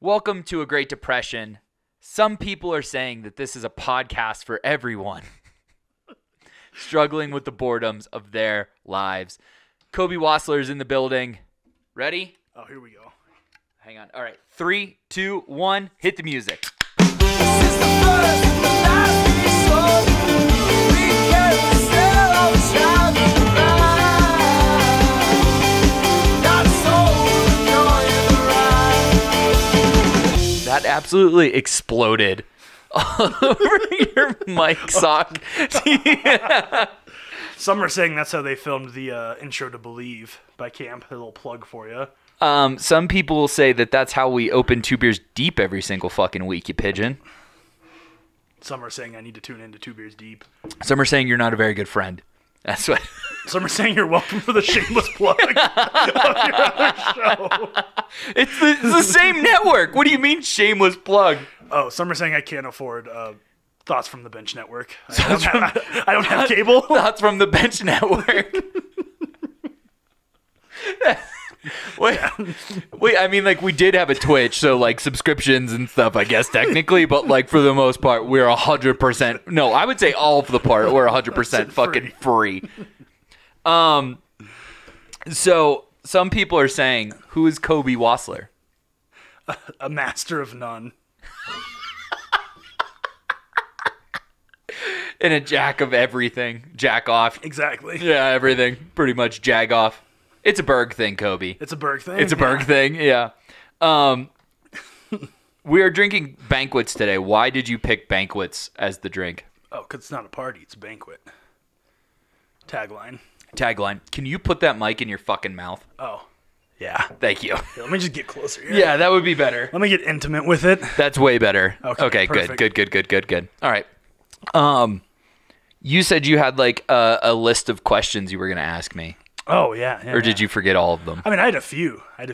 Welcome to A Great Depression. Some people are saying that this is a podcast for everyone struggling with the boredoms of their lives. Cobe Wastler is in the building. Ready? Oh, here we go. Hang on. All right. 3, 2, 1. Hit the music. That absolutely exploded all over your mic sock. Yeah. Some are saying that's how they filmed the intro to Believe by Camp. A little plug for you. Some people will say that that's how we open 2 Beers Deep every single fucking week, you pigeon. Some are saying I need to tune into 2 Beers Deep. Some are saying you're not a very good friend. That's what. Some are saying you're welcome for the shameless plug of your other show. It's the same network. What do you mean shameless plug? Oh, some are saying I can't afford Thoughts from the Bench Network. I don't have cable. Thoughts from the Bench Network. Wait, I mean, like, we did have a Twitch, so, like, subscriptions and stuff, I guess, technically, but, like, for the most part, we're 100%, no, I would say all of the part, we're 100% fucking free. So, some people are saying, who is Cobe Wastler? A master of none. And a jack of everything. Jack off. Exactly. Yeah, everything. Pretty much jag off. It's a Berg thing, Cobe. It's a Berg thing? It's a Berg thing, yeah. We are drinking banquets today. Why did you pick banquets as the drink? Oh, because it's not a party. It's a banquet. Tagline. Can you put that mic in your fucking mouth? Oh, yeah. Thank you. Here, let me just get closer here. Yeah, that would be better. Let me get intimate with it. That's way better. Okay, perfect. Good. All right. You said you had like a list of questions you were going to ask me. Oh, yeah. Or did you forget all of them? I mean, I had a few. I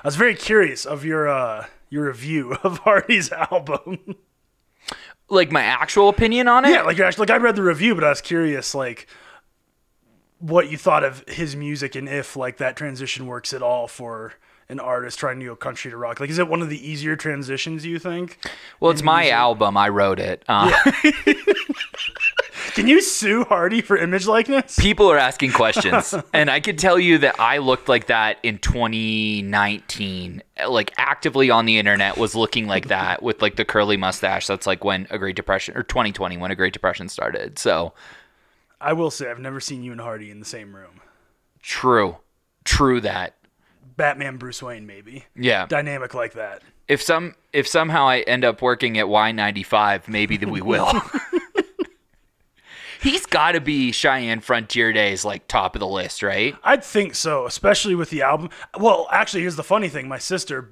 was very curious of your review of Hardy's album. Like my actual opinion on it? Yeah, like I read the review, but I was curious, like, what you thought of his music and if, like, that transition works at all for an artist trying to go country to rock. Like, is it one of the easier transitions, you think? Well, it's my album. I wrote it. Can you sue Hardy for image likeness? People are asking questions. And I could tell you that I looked like that in 2019. Like, actively on the internet was looking like that with, like, the curly mustache. That's, like, when A Great Depression, or 2020, when A Great Depression started. So, I will say, I've never seen you and Hardy in the same room. True that. Batman, Bruce Wayne, maybe. Yeah. Dynamic like that. If somehow I end up working at Y95, maybe that we will. He's got to be Cheyenne Frontier Days, like, top of the list, right? I'd think so, especially with the album. Well, actually, here's the funny thing. My sister,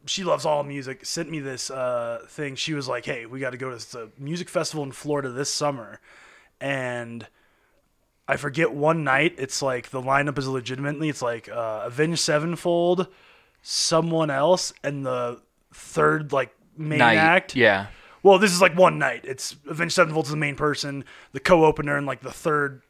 she loves all music, sent me this thing. She was like, hey, we got to go to this music festival in Florida this summer. And I forget one night, it's like the lineup is legitimately, it's like Avenged Sevenfold, someone else, and the third, like, main act. Yeah. Well, this is like one night. It's Avenged Sevenfold is the main person, the co-opener, and like the third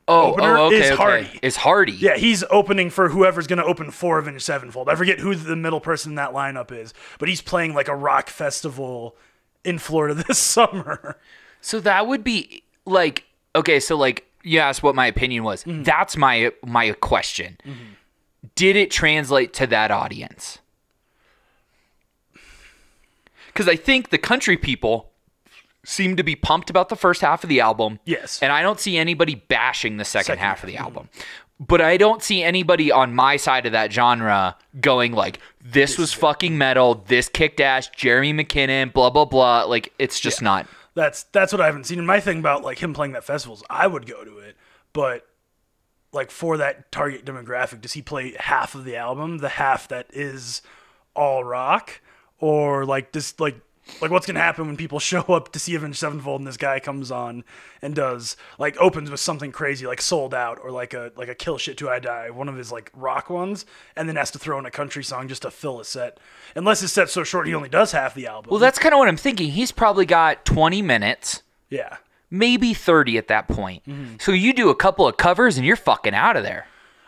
opener is Hardy. Is Hardy. Yeah, he's opening for whoever's going to open for Avenged Sevenfold. I forget who the middle person in that lineup is, but he's playing like a rock festival in Florida this summer. So that would be like, okay, so like you asked what my opinion was. Mm-hmm. That's my question. Mm-hmm. Did it translate to that audience? Because I think the country people seem to be pumped about the first half of the album. Yes. And I don't see anybody bashing the second half of the album. But I don't see anybody on my side of that genre going like, this was fucking metal, this kicked ass, Jeremy McKinnon, blah, blah, blah. Like, it's just not. That's what I haven't seen. And my thing about like him playing that festivals, I would go to it. But like for that target demographic, does he play half of the album, the half that is all rock? Or like this, like what's gonna happen when people show up to see Avenged Sevenfold and this guy comes on and does like opens with something crazy like Sold Out or like a Kill Shit Till I Die, one of his like rock ones, and then has to throw in a country song just to fill a set. Unless his set's so short he only does half the album. Well, that's kind of what I'm thinking. He's probably got 20 minutes. Yeah. Maybe 30 at that point. Mm-hmm. So you do a couple of covers and you're fucking out of there.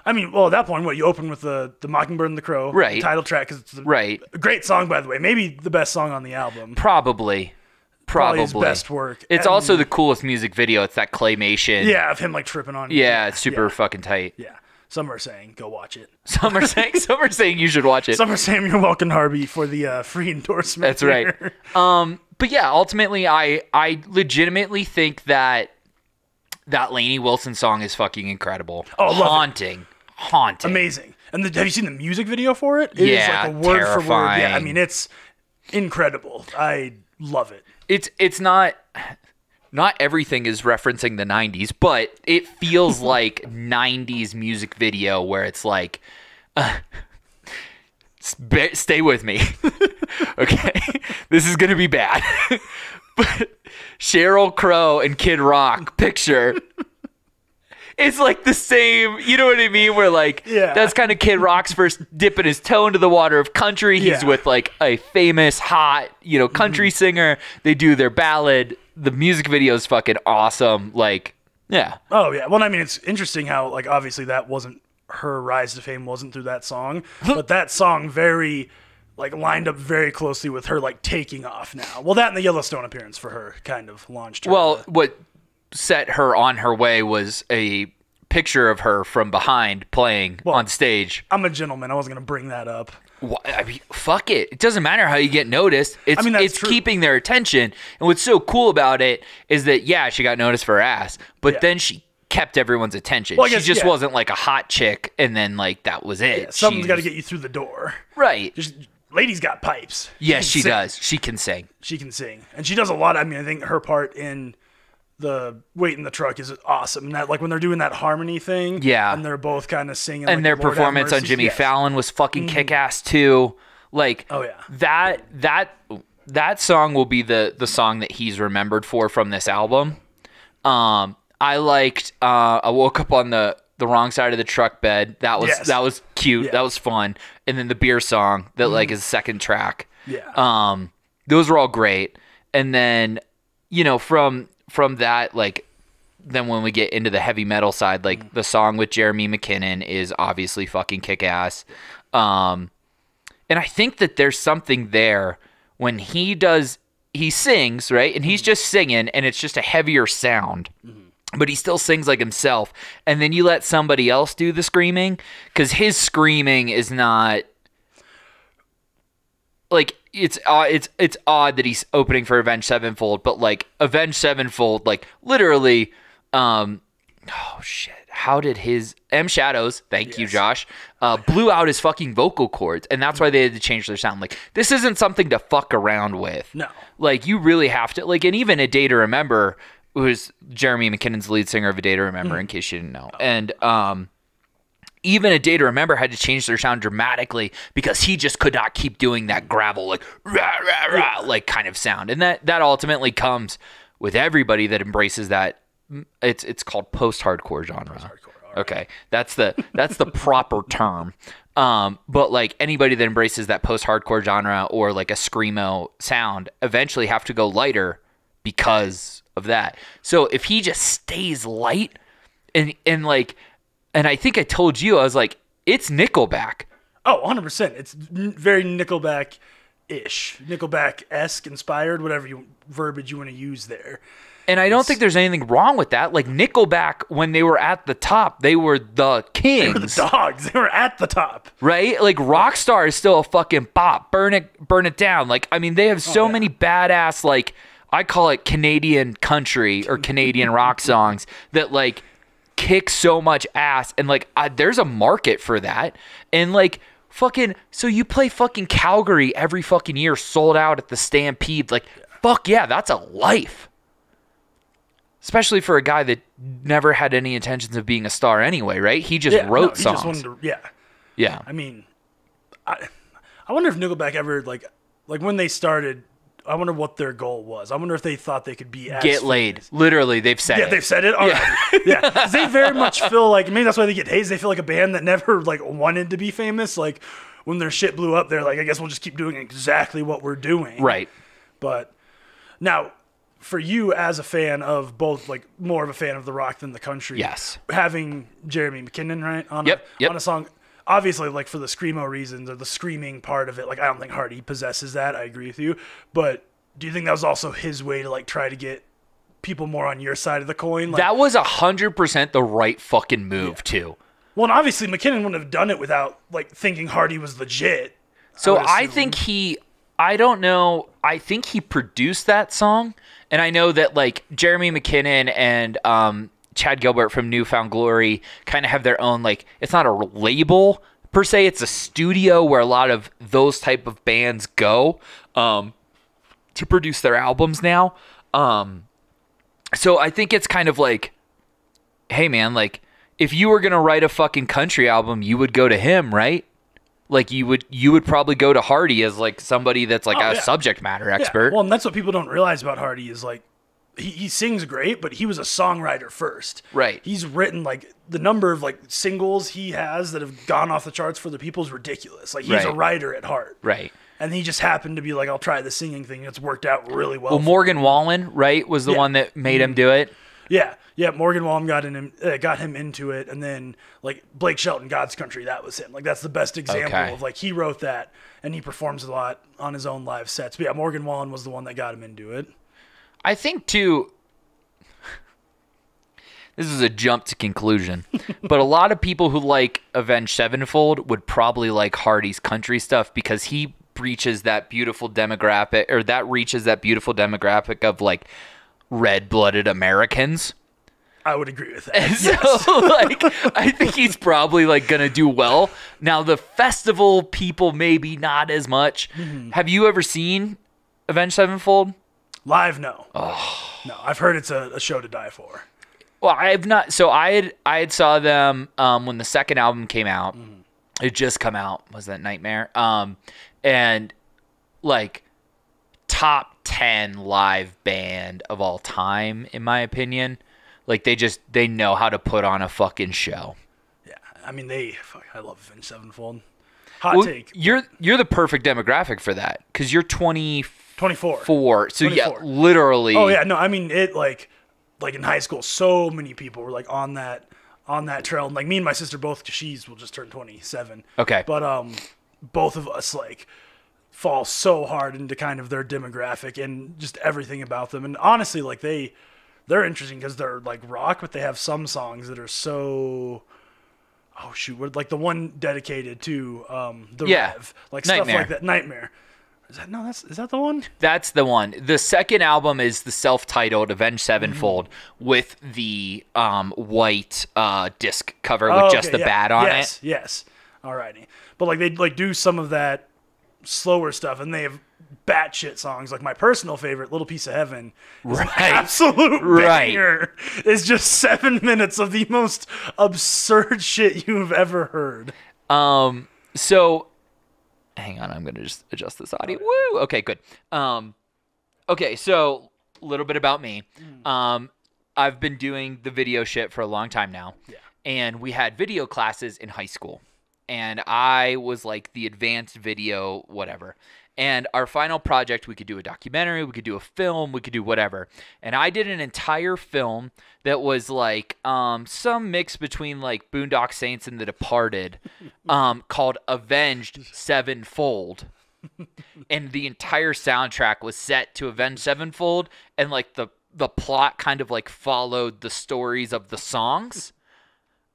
I mean, well, at that point, what, you open with the Mockingbird and the Crow, Right. the title track, because it's Right. a great song, by the way. Maybe the best song on the album. Probably His best work. It's And- also the coolest music video. It's that claymation. Yeah, of him like tripping on. Yeah, it's super fucking tight. Yeah. Some are saying, go watch it. Some are saying you should watch it. Some are saying you're welcome, Harvey, for the free endorsement. That's right. But yeah, ultimately, I legitimately think that Lainey Wilson song is fucking incredible. Oh, love haunting. Amazing. And have you seen the music video for it? It is Yeah, like a word for word. terrifying. Yeah, I mean, it's incredible. I love it. It's not everything is referencing the 90s, but it feels like 90s music video where it's like stay with me. Okay. This is going to be bad. But Sheryl Crow and Kid Rock picture, it's like the same, you know what I mean? Where like, that's kind of Kid Rock's first dipping his toe into the water of country. He's with like a famous, hot, country singer. They do their ballad. The music video is fucking awesome. Like, yeah. Oh, yeah. Well, I mean, it's interesting how, like, obviously that wasn't her rise to fame wasn't through that song, but that song lined up very closely with her, like, taking off now. Well, that and the Yellowstone appearance for her kind of launched her. Well, what set her on her way was a picture of her from behind playing on stage. I'm a gentleman. I wasn't going to bring that up. I mean, fuck it. It doesn't matter how you get noticed. It's true. keeping their attention. And what's so cool about it is that, yeah, she got noticed for her ass, but then she kept everyone's attention. Well, I she guess, just wasn't like a hot chick, and then like that was it. Yeah, something's got to get you through the door. Right. Lady's got pipes. Yes, she does. She can sing. She can sing. And she does a lot. I mean, I think her part in the Wait in the Truck is awesome. And that, like, when they're doing that harmony thing, and they're both kind of singing, and like, their Lord have performance on mercy. Jimmy Fallon was fucking kick-ass too. Like, oh yeah, that song will be the song that he's remembered for from this album. I liked I woke up on the wrong side of the truck bed. That was cute. Yeah. That was fun. And then the beer song that like is the second track. Yeah. Those were all great. And then from that, like, then when we get into the heavy metal side, like the song with Jeremy McKinnon is obviously fucking kick ass. And I think that there's something there when he sings, right? And he's just singing and it's just a heavier sound, but he still sings like himself. And then you let somebody else do the screaming, because his screaming is not like, it's odd that he's opening for Avenged Sevenfold, but like Avenged Sevenfold, like literally, oh shit. How did his M Shadows, thank you, Josh, blew out his fucking vocal cords, and that's why they had to change their sound. Like, this isn't something to fuck around with. No. Like, you really have to, like, and even A Day to Remember, who's Jeremy McKinnon's lead singer of A Day to Remember, in case you didn't know. And even A Day to Remember had to change their sound dramatically because he just could not keep doing that gravel, like, rah, rah, rah, like kind of sound. And that ultimately comes with everybody that embraces that. It's called post-hardcore genre. Post-hardcore, right. Okay, that's the proper term. But like anybody that embraces that post-hardcore genre or like a screamo sound eventually have to go lighter because of that. So if he just stays light and I think I told you, I was like, it's Nickelback. Oh, 100%. It's very Nickelback-ish, Nickelback-esque, inspired, whatever verbiage you want to use there. And I don't think there's anything wrong with that. Like, Nickelback, when they were at the top, they were the kings. They were the dogs. They were at the top. Right? Like, Rockstar is still a fucking bop. Burn it down. Like, I mean, they have so many badass, like, I call it Canadian country or Canadian rock songs that, like, kick so much ass. And, like, there's a market for that. And, like, fucking, so you play fucking Calgary every fucking year, sold out at the Stampede. Like, fuck yeah, that's a life. Especially for a guy that never had any intentions of being a star anyway, right? He just wrote songs. Just wanted to, yeah. I mean, I wonder if Nickelback ever, like when they started, I wonder what their goal was. I wonder if they thought they could be as get laid. Literally, they've said it. Yeah, they've said it? All right. Yeah. They very much feel like, maybe that's why they get hazed. They feel like a band that never, like, wanted to be famous. Like, when their shit blew up, they're like, I guess we'll just keep doing exactly what we're doing. Right. But now, for you as a fan of both, like more of a fan of the rock than the country. Yes. Having Jeremy McKinnon, right? On a song, obviously, like for the screamo reasons or the screaming part of it, like I don't think Hardy possesses that. I agree with you. But do you think that was also his way to like try to get people more on your side of the coin? Like, that was 100% the right fucking move too. Well, and obviously McKinnon wouldn't have done it without like thinking Hardy was legit. So I think I don't know. I think he produced that song. And I know that like Jeremy McKinnon and Chad Gilbert from Newfound Glory kind of have their own, like, it's not a label per se. It's a studio where a lot of those type of bands go to produce their albums now. So I think it's kind of like, hey man, like if you were going to write a fucking country album, you would go to him, right? Like you would probably go to Hardy as like somebody that's like a subject matter expert. Yeah. Well, and that's what people don't realize about Hardy is like he sings great, but he was a songwriter first. Right. He's written like the number of like singles he has that have gone off the charts for the people is ridiculous. Like he's a writer at heart. Right. And he just happened to be like, I'll try the singing thing. It's worked out really well. Well, Morgan Wallen, right, was the one that made him do it. Yeah. Yeah, Morgan Wallen got him into it, and then like Blake Shelton, God's Country, that was him. Like that's the best example of like he wrote that and he performs a lot on his own live sets. But yeah, Morgan Wallen was the one that got him into it. I think too. This is a jump to conclusion, but a lot of people who like Avenged Sevenfold would probably like Hardy's country stuff because he reaches that beautiful demographic, or that reaches that beautiful demographic of like red-blooded Americans. I would agree with that. So, like, I think he's probably, like, going to do well. Now, the festival people, maybe not as much. Mm-hmm. Have you ever seen Avenged Sevenfold? Live, no. Oh. No, I've heard it's a show to die for. Well, I have not. So, I had saw them when the second album came out. Mm-hmm. It just come out. Was that Nightmare? And, like, top 10 live band of all time, in my opinion. Like, they know how to put on a fucking show. Yeah, I mean, I love Avenged Sevenfold. Hot take. You're the perfect demographic for that, because you're 24. So, 24. Yeah, literally. Oh, yeah, no, I mean, it, like in high school, so many people were, like, on that trail. And, like, me and my sister both, because will just turn 27. Okay. But both of us, like, fall so hard into kind of their demographic and just everything about them. And honestly, like, they're interesting because they're like rock, but they have some songs that are so, like the one dedicated to the Rev, like Nightmare. Stuff like that. Nightmare. Is that the one? That's the one. The second album is the self-titled Avenged Sevenfold with the white disc cover with just the bat on it. Yes. Alrighty. But like they like do some of that slower stuff, and they have batshit songs. Like my personal favorite, "Little Piece of Heaven," is an absolute banger. It's just 7 minutes of the most absurd shit you've ever heard. So, hang on, I'm gonna just adjust this audio. Woo. Okay, good. Okay, so a little bit about me. I've been doing the video shit for a long time now, and we had video classes in high school, and I was like the advanced video whatever. And our final project, we could do a documentary, we could do a film, we could do whatever. And I did an entire film that was like some mix between like Boondock Saints and The Departed, called Avenged Sevenfold. And the entire soundtrack was set to Avenged Sevenfold, and like the plot kind of like followed the stories of the songs.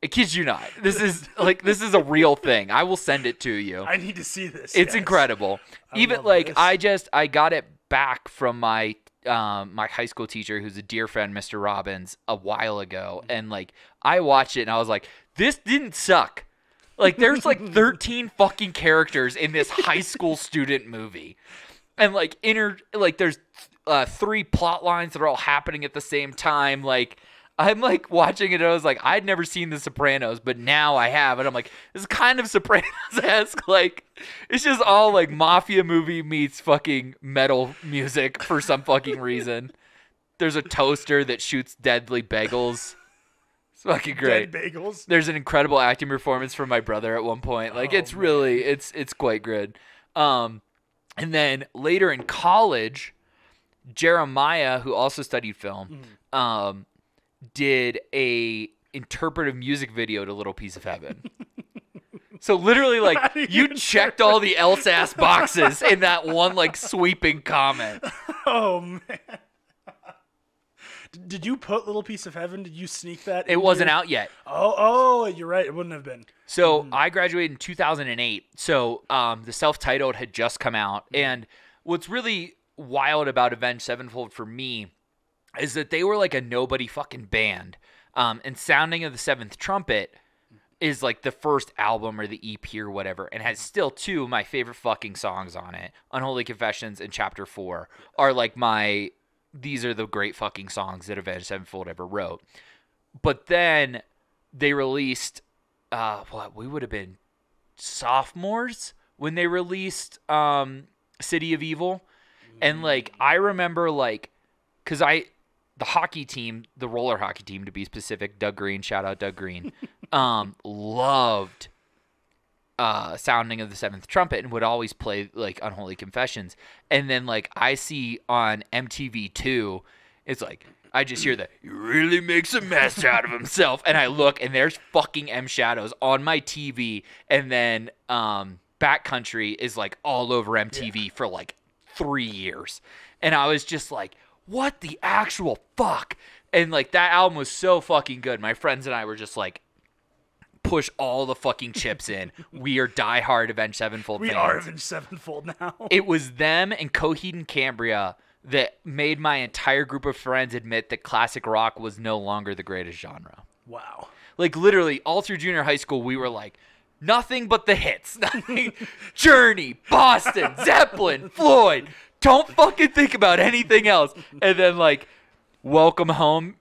I kid you not. This is a real thing. I will send it to you. I need to see this. It's incredible. Even like this. I got it back from my my high school teacher, who's a dear friend, Mr. Robbins, a while ago, and like I watched it and I was like, this didn't suck. Like there's like 13 fucking characters in this high school student movie, and like there's 3 plot lines that are all happening at the same time. Like I'm like watching it and I was like, I'd never seen The Sopranos, but now I have. And I'm like, this is kind of Sopranos-esque. Like, it's just all like mafia movie meets fucking metal music for some fucking reason. There's a toaster that shoots deadly bagels. It's fucking great. Dead bagels? There's an incredible acting performance from my brother at one point. Like, it's quite good. And then later in college, Jeremiah, who also studied film, did a interpretive music video to Little Piece of Heaven. So literally, like, you checked all the else-ass boxes in that one, like, sweeping comment. Oh, man. Did you put Little Piece of Heaven? Did you sneak that? It wasn't out yet. Oh, you're right. It wouldn't have been. So I graduated in 2008. So the self-titled had just come out. And what's really wild about Avenged Sevenfold for me is that they were like a nobody fucking band. And Sounding of the Seventh Trumpet is like the first album or the EP or whatever, and has still two of my favorite fucking songs on it. Unholy Confessions and Chapter 4 are like these are the great fucking songs that Avenged Sevenfold ever wrote. But then they released, we would have been sophomores when they released City of Evil. And like, I remember like, cause the hockey team, the roller hockey team to be specific, Doug Green, shout out Doug Green, loved Sounding of the Seventh Trumpet and would always play like Unholy Confessions. And then like I see on MTV2, it's like, I just hear that, he really makes a mess out of himself. And I look and there's fucking M Shadows on my TV. And then Backcountry is like all over MTV for like 3 years. And I was just like, what the actual fuck? And like that album was so fucking good. My friends and I were just like, push all the fucking chips in. We are diehard Avenged Sevenfold fans. We are Avenged Sevenfold now. It was them and Coheed and Cambria that made my entire group of friends admit that classic rock was no longer the greatest genre. Wow. Like literally all through junior high school, we were like, nothing but the hits. Journey, Boston, Zeppelin, Floyd. Don't fucking think about anything else. And then like, Welcome Home,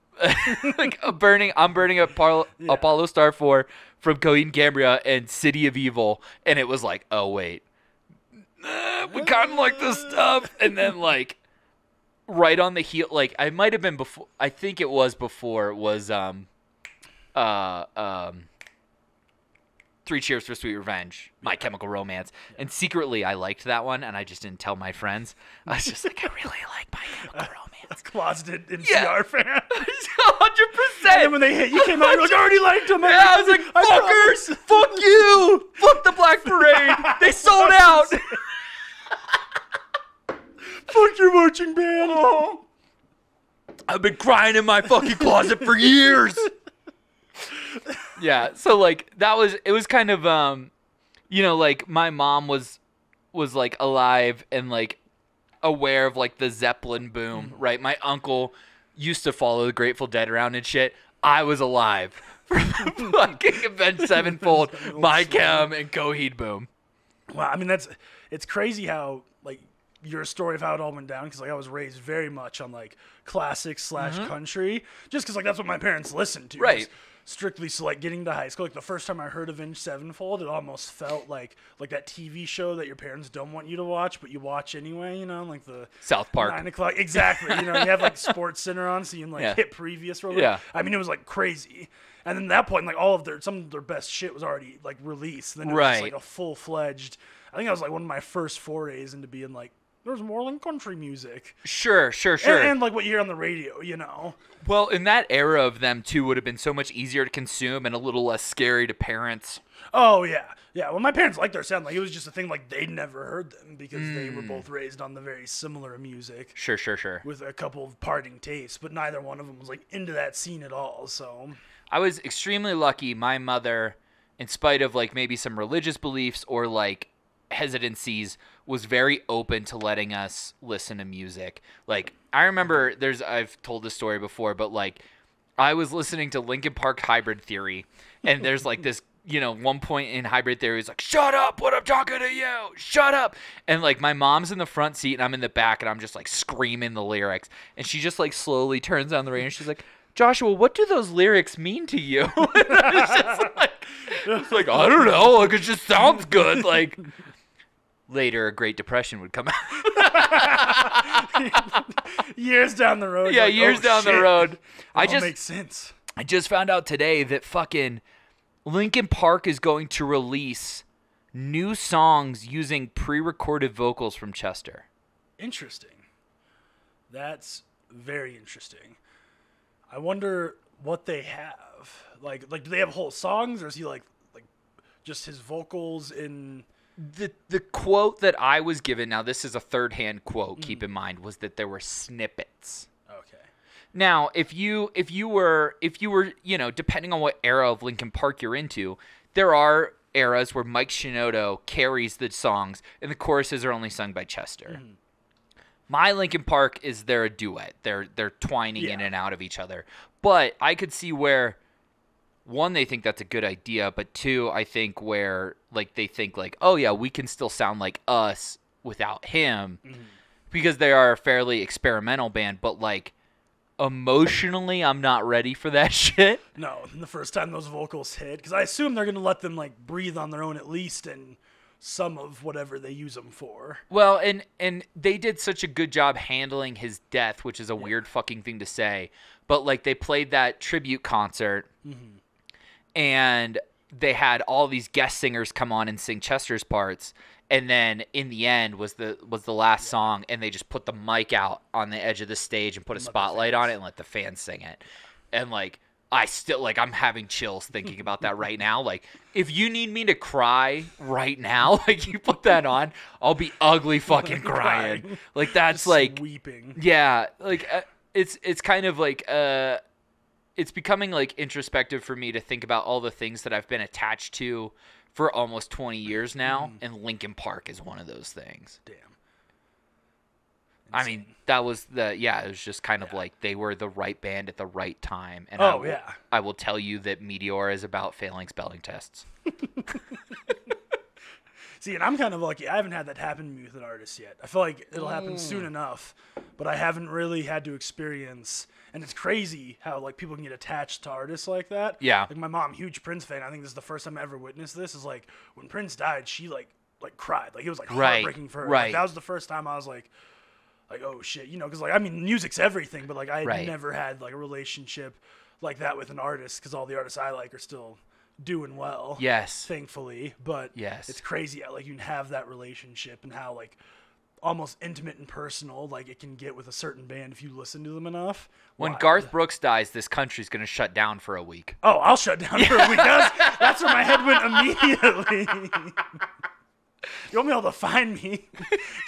like I'm burning Apollo Star 4 from Coheed and Cambria and City of Evil. And it was like, oh wait, we kind of like this stuff. And then like right on the heel, like I might have been before, I think it was before, was Three Cheers for Sweet Revenge, My Chemical Romance. And secretly, I liked that one, and I just didn't tell my friends. I was just like, I really like My Chemical Romance. Closeted NCR fan. 100%. And then when they hit, you came out, you're like, I already liked them. Yeah, I was like, fuckers, fuck you. Fuck the Black Parade. They sold out. Fuck your marching band. Oh. I've been crying in my fucking closet for years. Yeah, so like it was kind of like my mom was like alive and like aware of like the Zeppelin boom, right? My uncle used to follow the Grateful Dead around and shit. I was alive for the fucking Avenged Sevenfold, My Chem, and Coheed boom. Wow, I mean it's crazy how like your story of how it all went down, because like I was raised very much on like classics / country, just because like that's what my parents listened to, right? Strictly. So like getting to high school, like the first time I heard Avenged Sevenfold, it almost felt like that TV show that your parents don't want you to watch but you watch anyway, you know, like the South Park 9 o'clock, exactly. You know, you have like Sports Center on, so you can like hit previous for a little. Yeah, I mean it was like crazy. And then at that point, like some of their best shit was already like released. And then it was like a full-fledged, I think that was like one of my first forays into being like, there's more than country music. Sure. And like what you hear on the radio, you know. Well, in that era of them too would have been so much easier to consume and a little less scary to parents. Oh yeah. Yeah, well my parents liked their sound. Like it was just a thing like they'd never heard them because they were both raised on the very similar music. Sure. With a couple of parting tastes, but neither one of them was like into that scene at all, so. I was extremely lucky. My mother, in spite of like maybe some religious beliefs or like hesitancies, was very open to letting us listen to music. Like I remember I've told this story before, but like I was listening to Linkin Park Hybrid Theory, and there's like this, you know, one point in Hybrid Theory is like, shut up when I'm talking to you, shut up. And like my mom's in the front seat and I'm in the back and I'm just like screaming the lyrics, and she just like slowly turns on the radio and she's like, Joshua, what do those lyrics mean to you? And I was just like, I don't know, like it just sounds good. Like later, a Great Depression would come out. Years down the road. Yeah, years down the road. It makes sense. I just found out today that fucking Linkin Park is going to release new songs using pre-recorded vocals from Chester. Interesting. That's very interesting. I wonder what they have. Like do they have whole songs, or is he like just his vocals in? The quote that I was given, now this is a third-hand quote, keep in mind, was that there were snippets. Okay. Now, if you were, depending on what era of Linkin Park you're into, there are eras where Mike Shinoda carries the songs and the choruses are only sung by Chester. Mm-hmm. My Linkin Park is they're a duet. They're twining in and out of each other. But I could see where, one, they think that's a good idea, but two, I think where they think oh yeah, we can still sound like us without him, because they are a fairly experimental band. But emotionally, I'm not ready for that shit. No, the first time those vocals hit, because I assume they're gonna let them breathe on their own at least, and some of whatever they use them for. Well, and they did such a good job handling his death, which is a weird fucking thing to say. But they played that tribute concert, and they had all these guest singers come on and sing Chester's parts. And then in the end was the last song, and they just put the mic out on the edge of the stage and put a spotlight on it and let the fans sing it. And I still I'm having chills thinking about that right now. If you need me to cry right now, you put that on, I'll be ugly fucking crying. That's just weeping. Yeah, it's kind of it's becoming introspective for me to think about all the things that I've been attached to for almost 20 years now, and Linkin Park is one of those things. Damn. I mean, that was it was just kind of they were the right band at the right time. And I will tell you that Meteor is about failing spelling tests. See, and I'm kind of lucky. I haven't had that happen to me with an artist yet. I feel like it'll happen soon enough, but I haven't really had to experience. And it's crazy how people can get attached to artists like that. Yeah. My mom, huge Prince fan. I think this is the first time I ever witnessed this. Is when Prince died, she cried. It was heartbreaking for her. Right. That was the first time I was oh shit, because music's everything, but I had never had a relationship like that with an artist, because all the artists I like are still doing well. Yes. Thankfully, but it's crazy how you can have that relationship, and how almost intimate and personal it can get with a certain band if you listen to them enough. When Garth Brooks dies, this country's gonna shut down for a week. Oh, I'll shut down for a week. That's where my head went immediately. You won't be able to find me.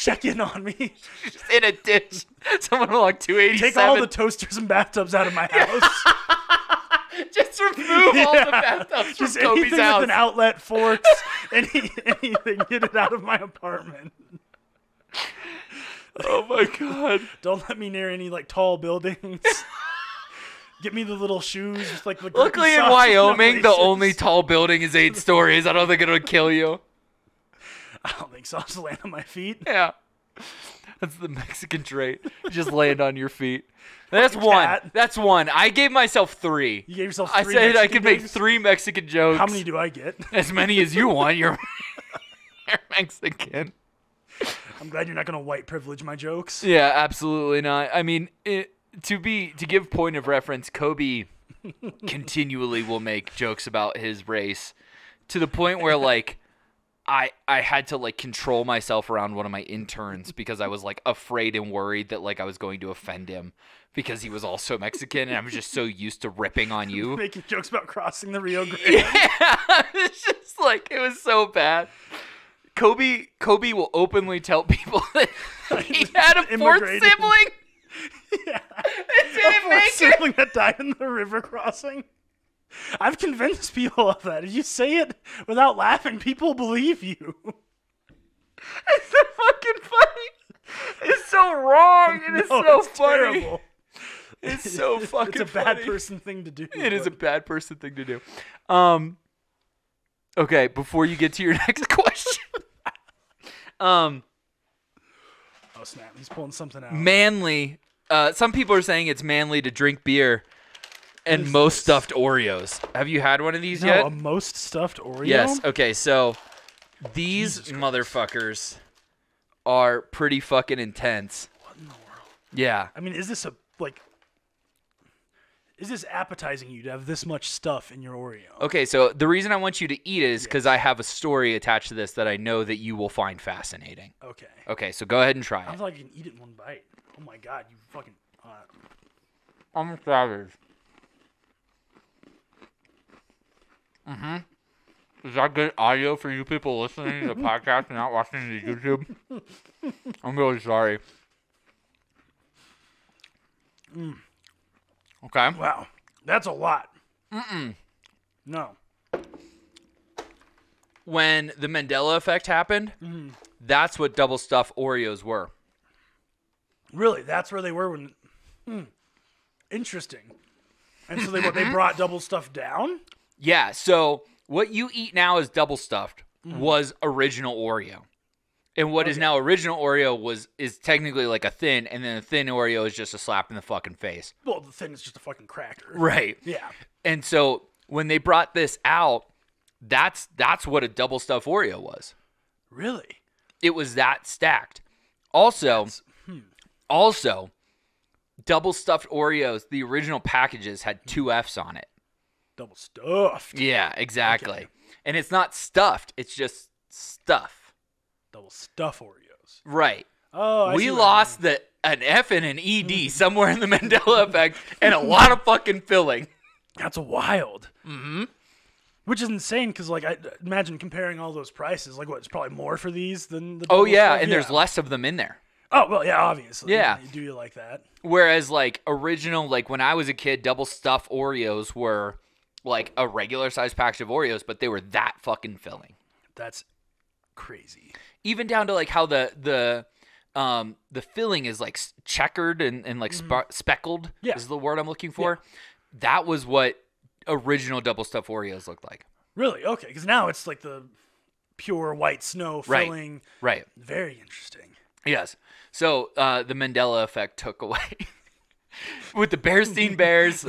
Check in on me. Just in a ditch. Someone along 287. Take all the toasters and bathtubs out of my house. Just remove all the bathtubs from Kobe's anything house. With an outlet, forks, anything. Get it out of my apartment. Oh my god! Don't let me near any tall buildings. Get me the little shoes. Luckily in Wyoming, the only tall building is 8 stories. I don't think it'll kill you. I don't think so. I'll just land on my feet. Yeah. That's the Mexican trait. Just land on your feet. That's one. That's one. I gave myself 3. You gave yourself 3 I said Mexican I could make jokes? 3 Mexican jokes. How many do I get? As many as you want. You're Mexican. I'm glad you're not going to white privilege my jokes. Yeah, absolutely not. I mean, to give point of reference, Kobe continually will make jokes about his race to the point where I had to control myself around one of my interns because I was afraid and worried that I was going to offend him because he was also Mexican, and I was just so used to ripping on you. Making jokes about crossing the Rio Grande. Yeah, it's just it was so bad. Kobe will openly tell people that he had a 4th sibling. Yeah. It didn't make sibling that died in the river crossing. I've convinced people of that. If you say it without laughing, people believe you. It's so fucking funny. It's so wrong. It is so funny. Terrible. It's so fucking It's a bad person thing to do. It is a bad person thing to do. Okay, before you get to your next question. Oh snap! He's pulling something out. Manly. Some people are saying it's manly to drink beer and most stuffed Oreos. Have you had one of these yet? A most stuffed Oreo? Yes. Okay, so these motherfuckers are pretty fucking intense. What in the world? Yeah. I mean, is this appetizing you to have this much stuff in your Oreo? Okay, so the reason I want you to eat it is because I have a story attached to this that I know that you will find fascinating. Okay. Okay, so go ahead and try I it. thought I can eat it in one bite. Oh my god, you fucking. I'm savage. Is that good audio for you people listening to the podcast and not watching the YouTube? I'm really sorry. Okay. Wow, that's a lot. No. When the Mandela effect happened, that's what double stuffed Oreos were. Really, that's where they were when. Interesting. And so they brought double stuff down? Yeah, so what you eat now is double stuffed was original Oreo. And what is now original Oreo is technically like a thin, and then a thin Oreo is just a slap in the fucking face. Well, the thin is just a fucking cracker. Right. Yeah. And so when they brought this out, that's what a double stuffed Oreo was. Really? It was that stacked. Also, double stuffed Oreos, the original packages had 2 F's on it. Double stuffed. Yeah, exactly. Okay. And it's not stuffed, it's just stuff. Double stuff Oreos. Right. Oh, we lost an F and an ED somewhere in the Mandela effect and a lot of fucking filling. That's wild. Which is insane because, like, I imagine comparing all those prices. Like, what? It's probably more for these than the. Oh yeah, stuff? and there's less of them in there. Oh well, yeah, obviously. Yeah. Do you like that? Whereas, like, original, like when I was a kid, double stuffed Oreos were like a regular size package of Oreos, but they were that fucking filling. That's crazy. Even down to like how the filling is like checkered and like speckled. Yeah. Is the word I'm looking for. Yeah. That was what original double stuffed Oreos looked like. Really? Okay, because now it's like the pure white snow filling. Right. Very interesting. Yes. So the Mandela effect took away with the Bearstein Bears.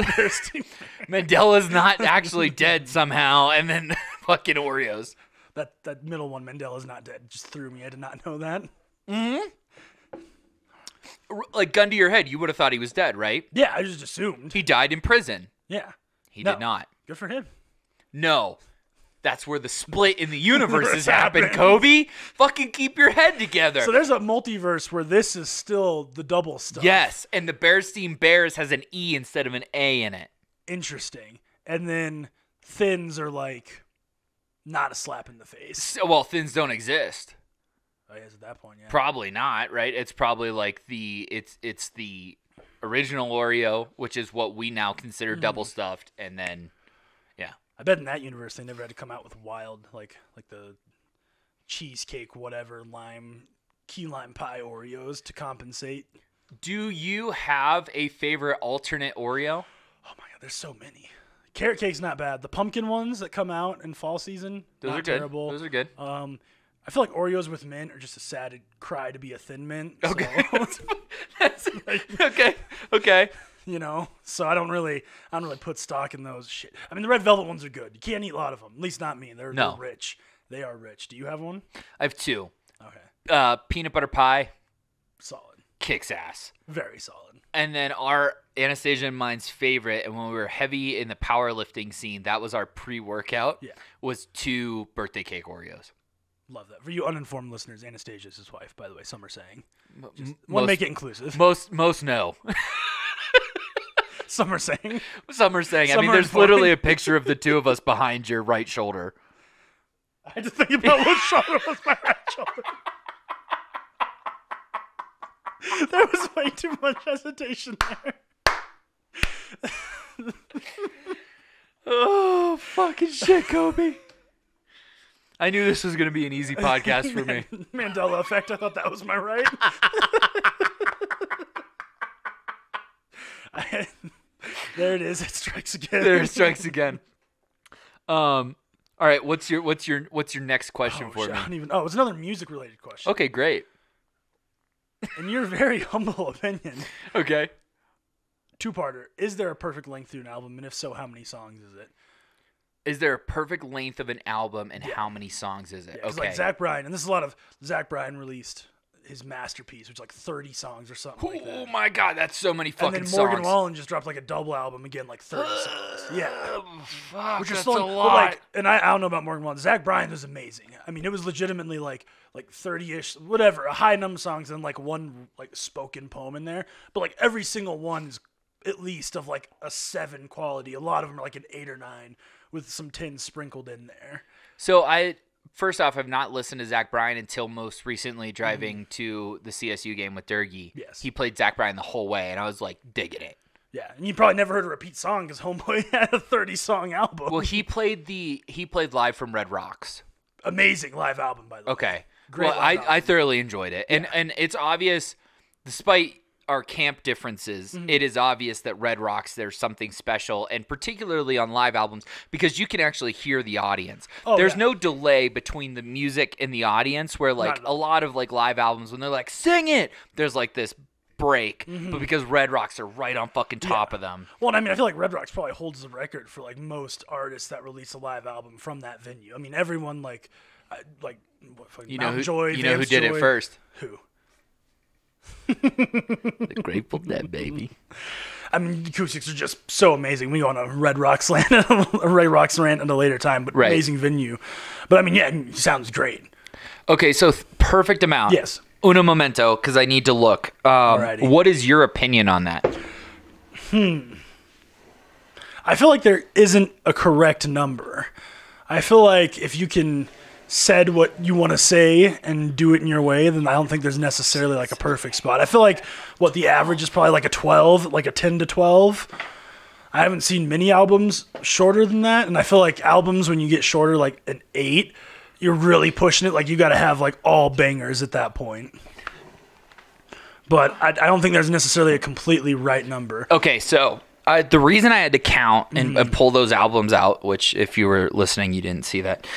Mandela's not actually dead somehow, and then fucking Oreos. That middle one, Mandela's not dead, just threw me. I did not know that. Like, gun to your head, you would have thought he was dead, right? Yeah, I just assumed. He died in prison. Yeah. He did not. Good for him. No. That's where the split in the universe has happened, Kobe. Fucking keep your head together. So there's a multiverse where this is still the double stuff. Yes, and the Bearstein Bears has an E instead of an A in it. Interesting. And then thins are like not a slap in the face. So, well, thins don't exist. I guess at that point, yeah. Probably not, right? It's probably like it's the original Oreo, which is what we now consider double stuffed, and then I bet in that universe they never had to come out with wild like the cheesecake whatever key lime pie Oreos to compensate. Do you have a favorite alternate Oreo? Oh my god, there's so many. Carrot cake's not bad. The pumpkin ones that come out in fall season, those not are good. terrible. Those are good. I feel like Oreos with mint are just a sad cry to be a thin mint. Okay. So, That's okay. You know, so I don't really put stock in those shit. I mean, the red velvet ones are good. You can't eat a lot of them. At least not me. They're rich. They are rich. Do you have one? I have 2. Okay. Peanut butter pie. Solid. Kicks ass. Very solid. And then our Anastasia and mine's favorite, and when we were heavy in the powerlifting scene, that was our pre-workout. Yeah. Was 2 birthday cake Oreos. Love that. For you uninformed listeners, Anastasia's his wife, by the way. Some are saying. Want to Most make it inclusive. Most no. Some are saying. Some are saying. Some I mean, are there's informing. literally a picture of the 2 of us behind your right shoulder. I had to think about what shoulder was my right shoulder. There was way too much hesitation there. Oh, fucking shit, Kobe. I knew this was going to be an easy podcast for me. Mandela effect. I thought that was my right. There it is. It strikes again. There it strikes again. All right. What's your next question for me? It's another music related question. Okay, great. In your very humble opinion, Okay. 2-parter. Is there a perfect length to an album, and if so, how many songs is it? Is there a perfect length of an album, and how many songs is it? Yeah, okay. Like Zach Bryan, and this is a lot of Zach Bryan released his masterpiece, which is like 30 songs or something like that. Oh my god, that's so many fucking songs. And then Morgan songs. Wallen just dropped like a double album again, like 30 songs. Yeah. Fuck, Which is that's still a lot. But like, and I don't know about Morgan Wallen. Zach Bryan was amazing. I mean, it was legitimately like 30-ish, whatever, a high number of songs and like one like spoken poem in there. But like every single one is at least of like a 7 quality. A lot of them are like an 8 or 9 with some 10 sprinkled in there. So first off, I've not listened to Zach Bryan until most recently driving to the CSU game with Durgie. Yes. He played Zach Bryan the whole way, and I was like digging it. Yeah, and you probably never heard a repeat song because Homeboy had a 30-song album. Well, he played live from Red Rocks. Amazing live album, by the way. Okay. Great Well, live I thoroughly enjoyed it. And it's obvious, despite our camp differences, it is obvious that Red Rocks, there's something special, and particularly on live albums, because you can actually hear the audience. There's no delay between the music and the audience, where like a lot of like live albums, when they're like, sing it, there's like this break, but because Red Rocks are right on fucking top of them. Well, I mean, I feel like Red Rocks probably holds the record for like most artists that release a live album from that venue. I mean, everyone like Mount Joy, you know who Vance did Joy. it first? Who? The Grateful Dead, baby. I mean, acoustics are just so amazing. We go on a Red Rocks rant at a later time, but amazing venue. But I mean, yeah, it sounds great. Okay, so perfect amount. Yes. Uno momento, because I need to look. What is your opinion on that? I feel like there isn't a correct number. I feel like if you can said what you want to say and do it in your way, then I don't think there's necessarily like a perfect spot. I feel like what the average is probably like a 12, like a 10 to 12. I haven't seen many albums shorter than that, and I feel like albums when you get shorter, like an 8, you're really pushing it. Like you got to have like all bangers at that point. But I don't think there's necessarily a completely right number. Okay, so the reason I had to count and pull those albums out, which if you were listening, you didn't see that.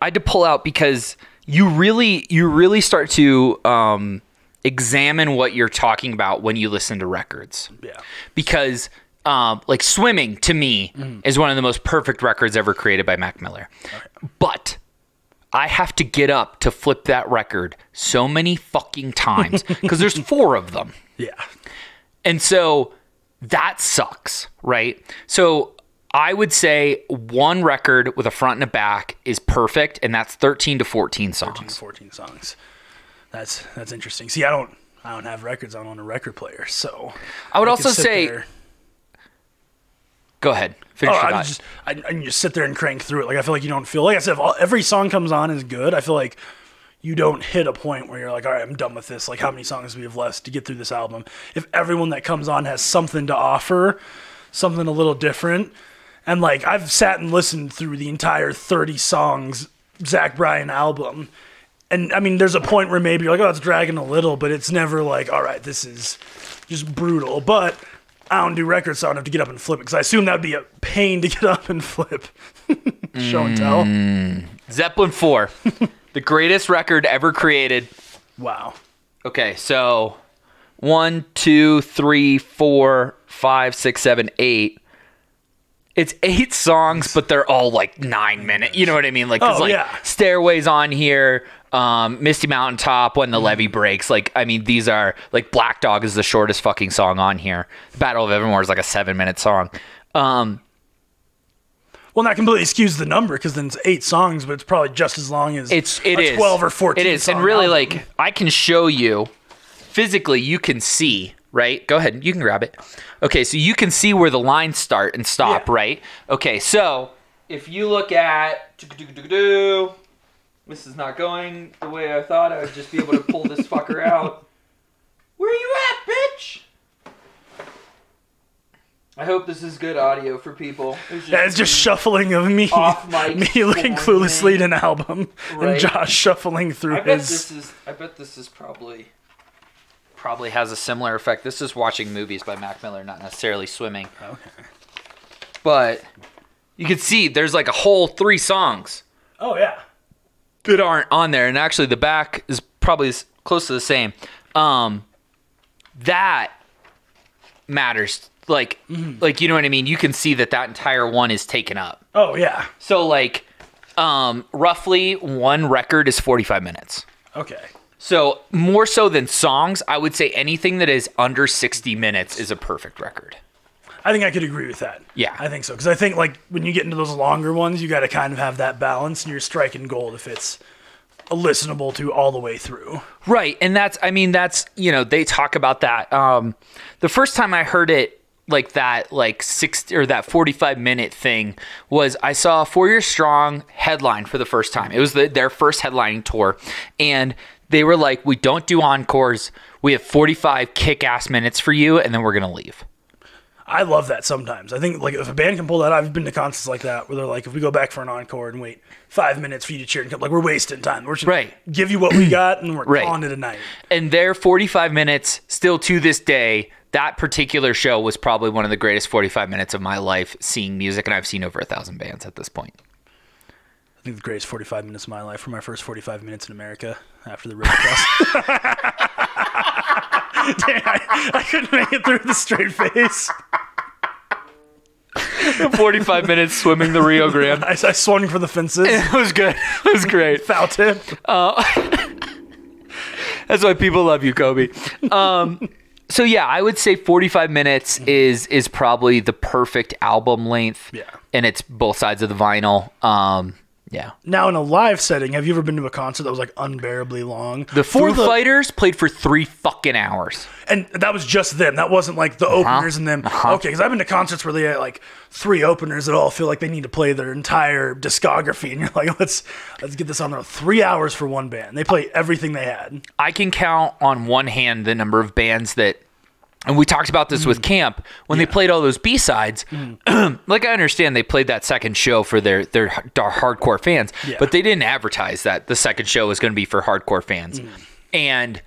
I had to pull out because you really start to examine what you're talking about when you listen to records. Yeah. Because like Swimming to me is one of the most perfect records ever created by Mac Miller. Right. But I have to get up to flip that record so many fucking times because there's 4 of them. Yeah. And so that sucks, right? So I would say one record with a front and a back is perfect, and that's 13 to 14 songs. 13 to 14 songs. That's interesting. See, I don't have records. I'm on a record player, so I would also say. Go ahead. Finish your thought. I just sit there and crank through it. Like I feel like you don't feel like I said. If every song comes on is good. I feel like you don't hit a point where you're like, all right, I'm done with this. Like how many songs do we have left to get through this album? If everyone that comes on has something to offer, something a little different. And, like, I've sat and listened through the entire 30 songs Zach Bryan album. And, I mean, there's a point where maybe you're like, oh, it's dragging a little, but it's never like, all right, this is just brutal. But I don't do records, so I don't have to get up and flip it. Because I assume that would be a pain to get up and flip. Show and tell. Zeppelin 4. The greatest record ever created. Wow. Okay, so 1, 2, 3, 4, 5, 6, 7, 8. It's 8 songs, but they're all like 9 minutes. You know what I mean? Like, Stairway's on here, Misty Mountaintop, When the Levee Breaks. Like, I mean, these are like Black Dog is the shortest fucking song on here. Battle of Evermore is like a 7-minute song. Well, that completely skews the number because then it's 8 songs, but it's probably just as long as it is 12 or 14. It is, and really, like, I can show you physically. You can see. Right? Go ahead. You can grab it. Okay, so you can see where the lines start and stop, right? Okay, so if you look at... This is not going the way I thought. I would just be able to pull this fucker out. Where you at, bitch? I hope this is good audio for people. It's just shuffling of me looking cluelessly at an album, and Josh shuffling through his... I bet this is probably has a similar effect. This is watching movies by Mac Miller, not necessarily Swimming. Okay. But you can see there's like a whole 3 songs. Oh, yeah. That aren't on there. And actually the back is probably close to the same. That matters. Like, like, you know what I mean? You can see that entire one is taken up. Oh, yeah. So, like, roughly one record is 45 minutes. Okay. So more so than songs, I would say anything that is under 60 minutes is a perfect record. I think I could agree with that. Yeah. I think so. Because I think like when you get into those longer ones, you got to kind of have that balance, and you're striking gold if it's listenable to all the way through. Right. And that's, they talk about that. The first time I heard it like that, like 60 or that 45-minute thing was I saw 4 Year Strong headline for the first time. It was their first headlining tour. And they were like, we don't do encores. We have 45 kick-ass minutes for you, and then we're going to leave. I love that sometimes. I think like if a band can pull that, I've been to concerts like that where they're like, if we go back for an encore and wait 5 minutes for you to cheer and come, like we're wasting time. We're just give you what we got and we're calling it a night. And their 45 minutes, still to this day, that particular show was probably one of the greatest 45 minutes of my life seeing music, and I've seen over 1,000 bands at this point. I think the greatest 45 minutes of my life were my first 45 minutes in America after the river cross. Dang, I couldn't make it through the straight face. 45 minutes swimming the Rio Grande. I swung for the fences. It was good. It was great. Foul tip. That's why people love you, Kobe. So yeah, I would say 45 minutes is probably the perfect album length. Yeah. And it's both sides of the vinyl. Yeah. Now, in a live setting, have you ever been to a concert that was like unbearably long? The Foo Fighters played for 3 fucking hours. And that was just them. That wasn't like the openers and them. Okay, because I've been to concerts where they had like 3 openers that all feel like they need to play their entire discography. And you're like, let's get this on there. 3 hours for one band. They play everything they had. I can count on one hand the number of bands that, and we talked about this with Camp, when they played all those B-sides, like I understand they played that second show for their hardcore fans, but they didn't advertise that the second show was going to be for hardcore fans. And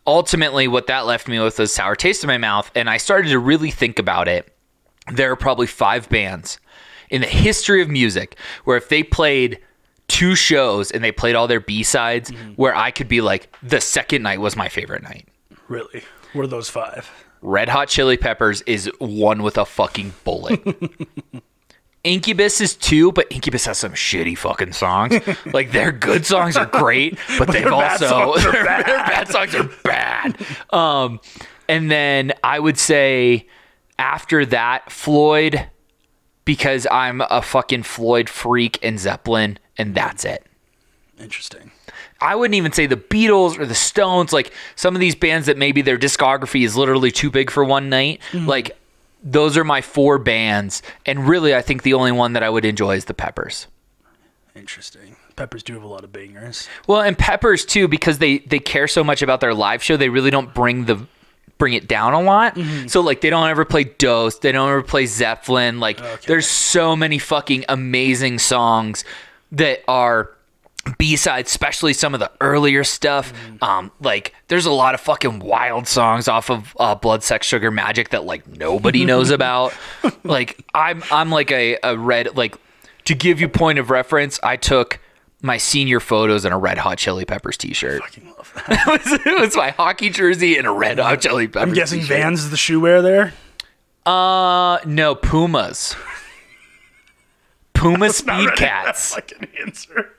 ultimately what that left me with was sour taste in my mouth, and I started to really think about it. There are probably 5 bands in the history of music where if they played 2 shows and they played all their B-sides, where I could be like, the second night was my favorite night. Really? What are those 5? Red Hot Chili Peppers is 1 with a fucking bullet. Incubus is 2, but Incubus has some shitty fucking songs. Like, their good songs are great, but they've also... Their bad songs are bad. And then I would say after that, Floyd, because I'm a fucking Floyd freak, and Zeppelin, and that's it. Interesting. I wouldn't even say the Beatles or the Stones, like some of these bands that maybe their discography is literally too big for one night. Like, those are my 4 bands. And really, I think the only one that I would enjoy is the Peppers. Interesting. Peppers do have a lot of bangers. Well, and Peppers too, because they care so much about their live show, they really don't bring it down a lot. So like they don't ever play Dose, they don't ever play Zeppelin. Like there's so many fucking amazing songs that are B-sides, especially some of the earlier stuff. Like there's a lot of fucking wild songs off of Blood, Sex, Sugar, Magic that like nobody knows about. Like I'm like a red, like, to give you point of reference, I took my senior photos in a Red Hot Chili Peppers t-shirt. I fucking love that. it was my hockey jersey and a Red Hot Chili Peppers I'm guessing t-shirt. Vans is the shoe wear there? No, Pumas. Puma Speed Cats. Like an answer.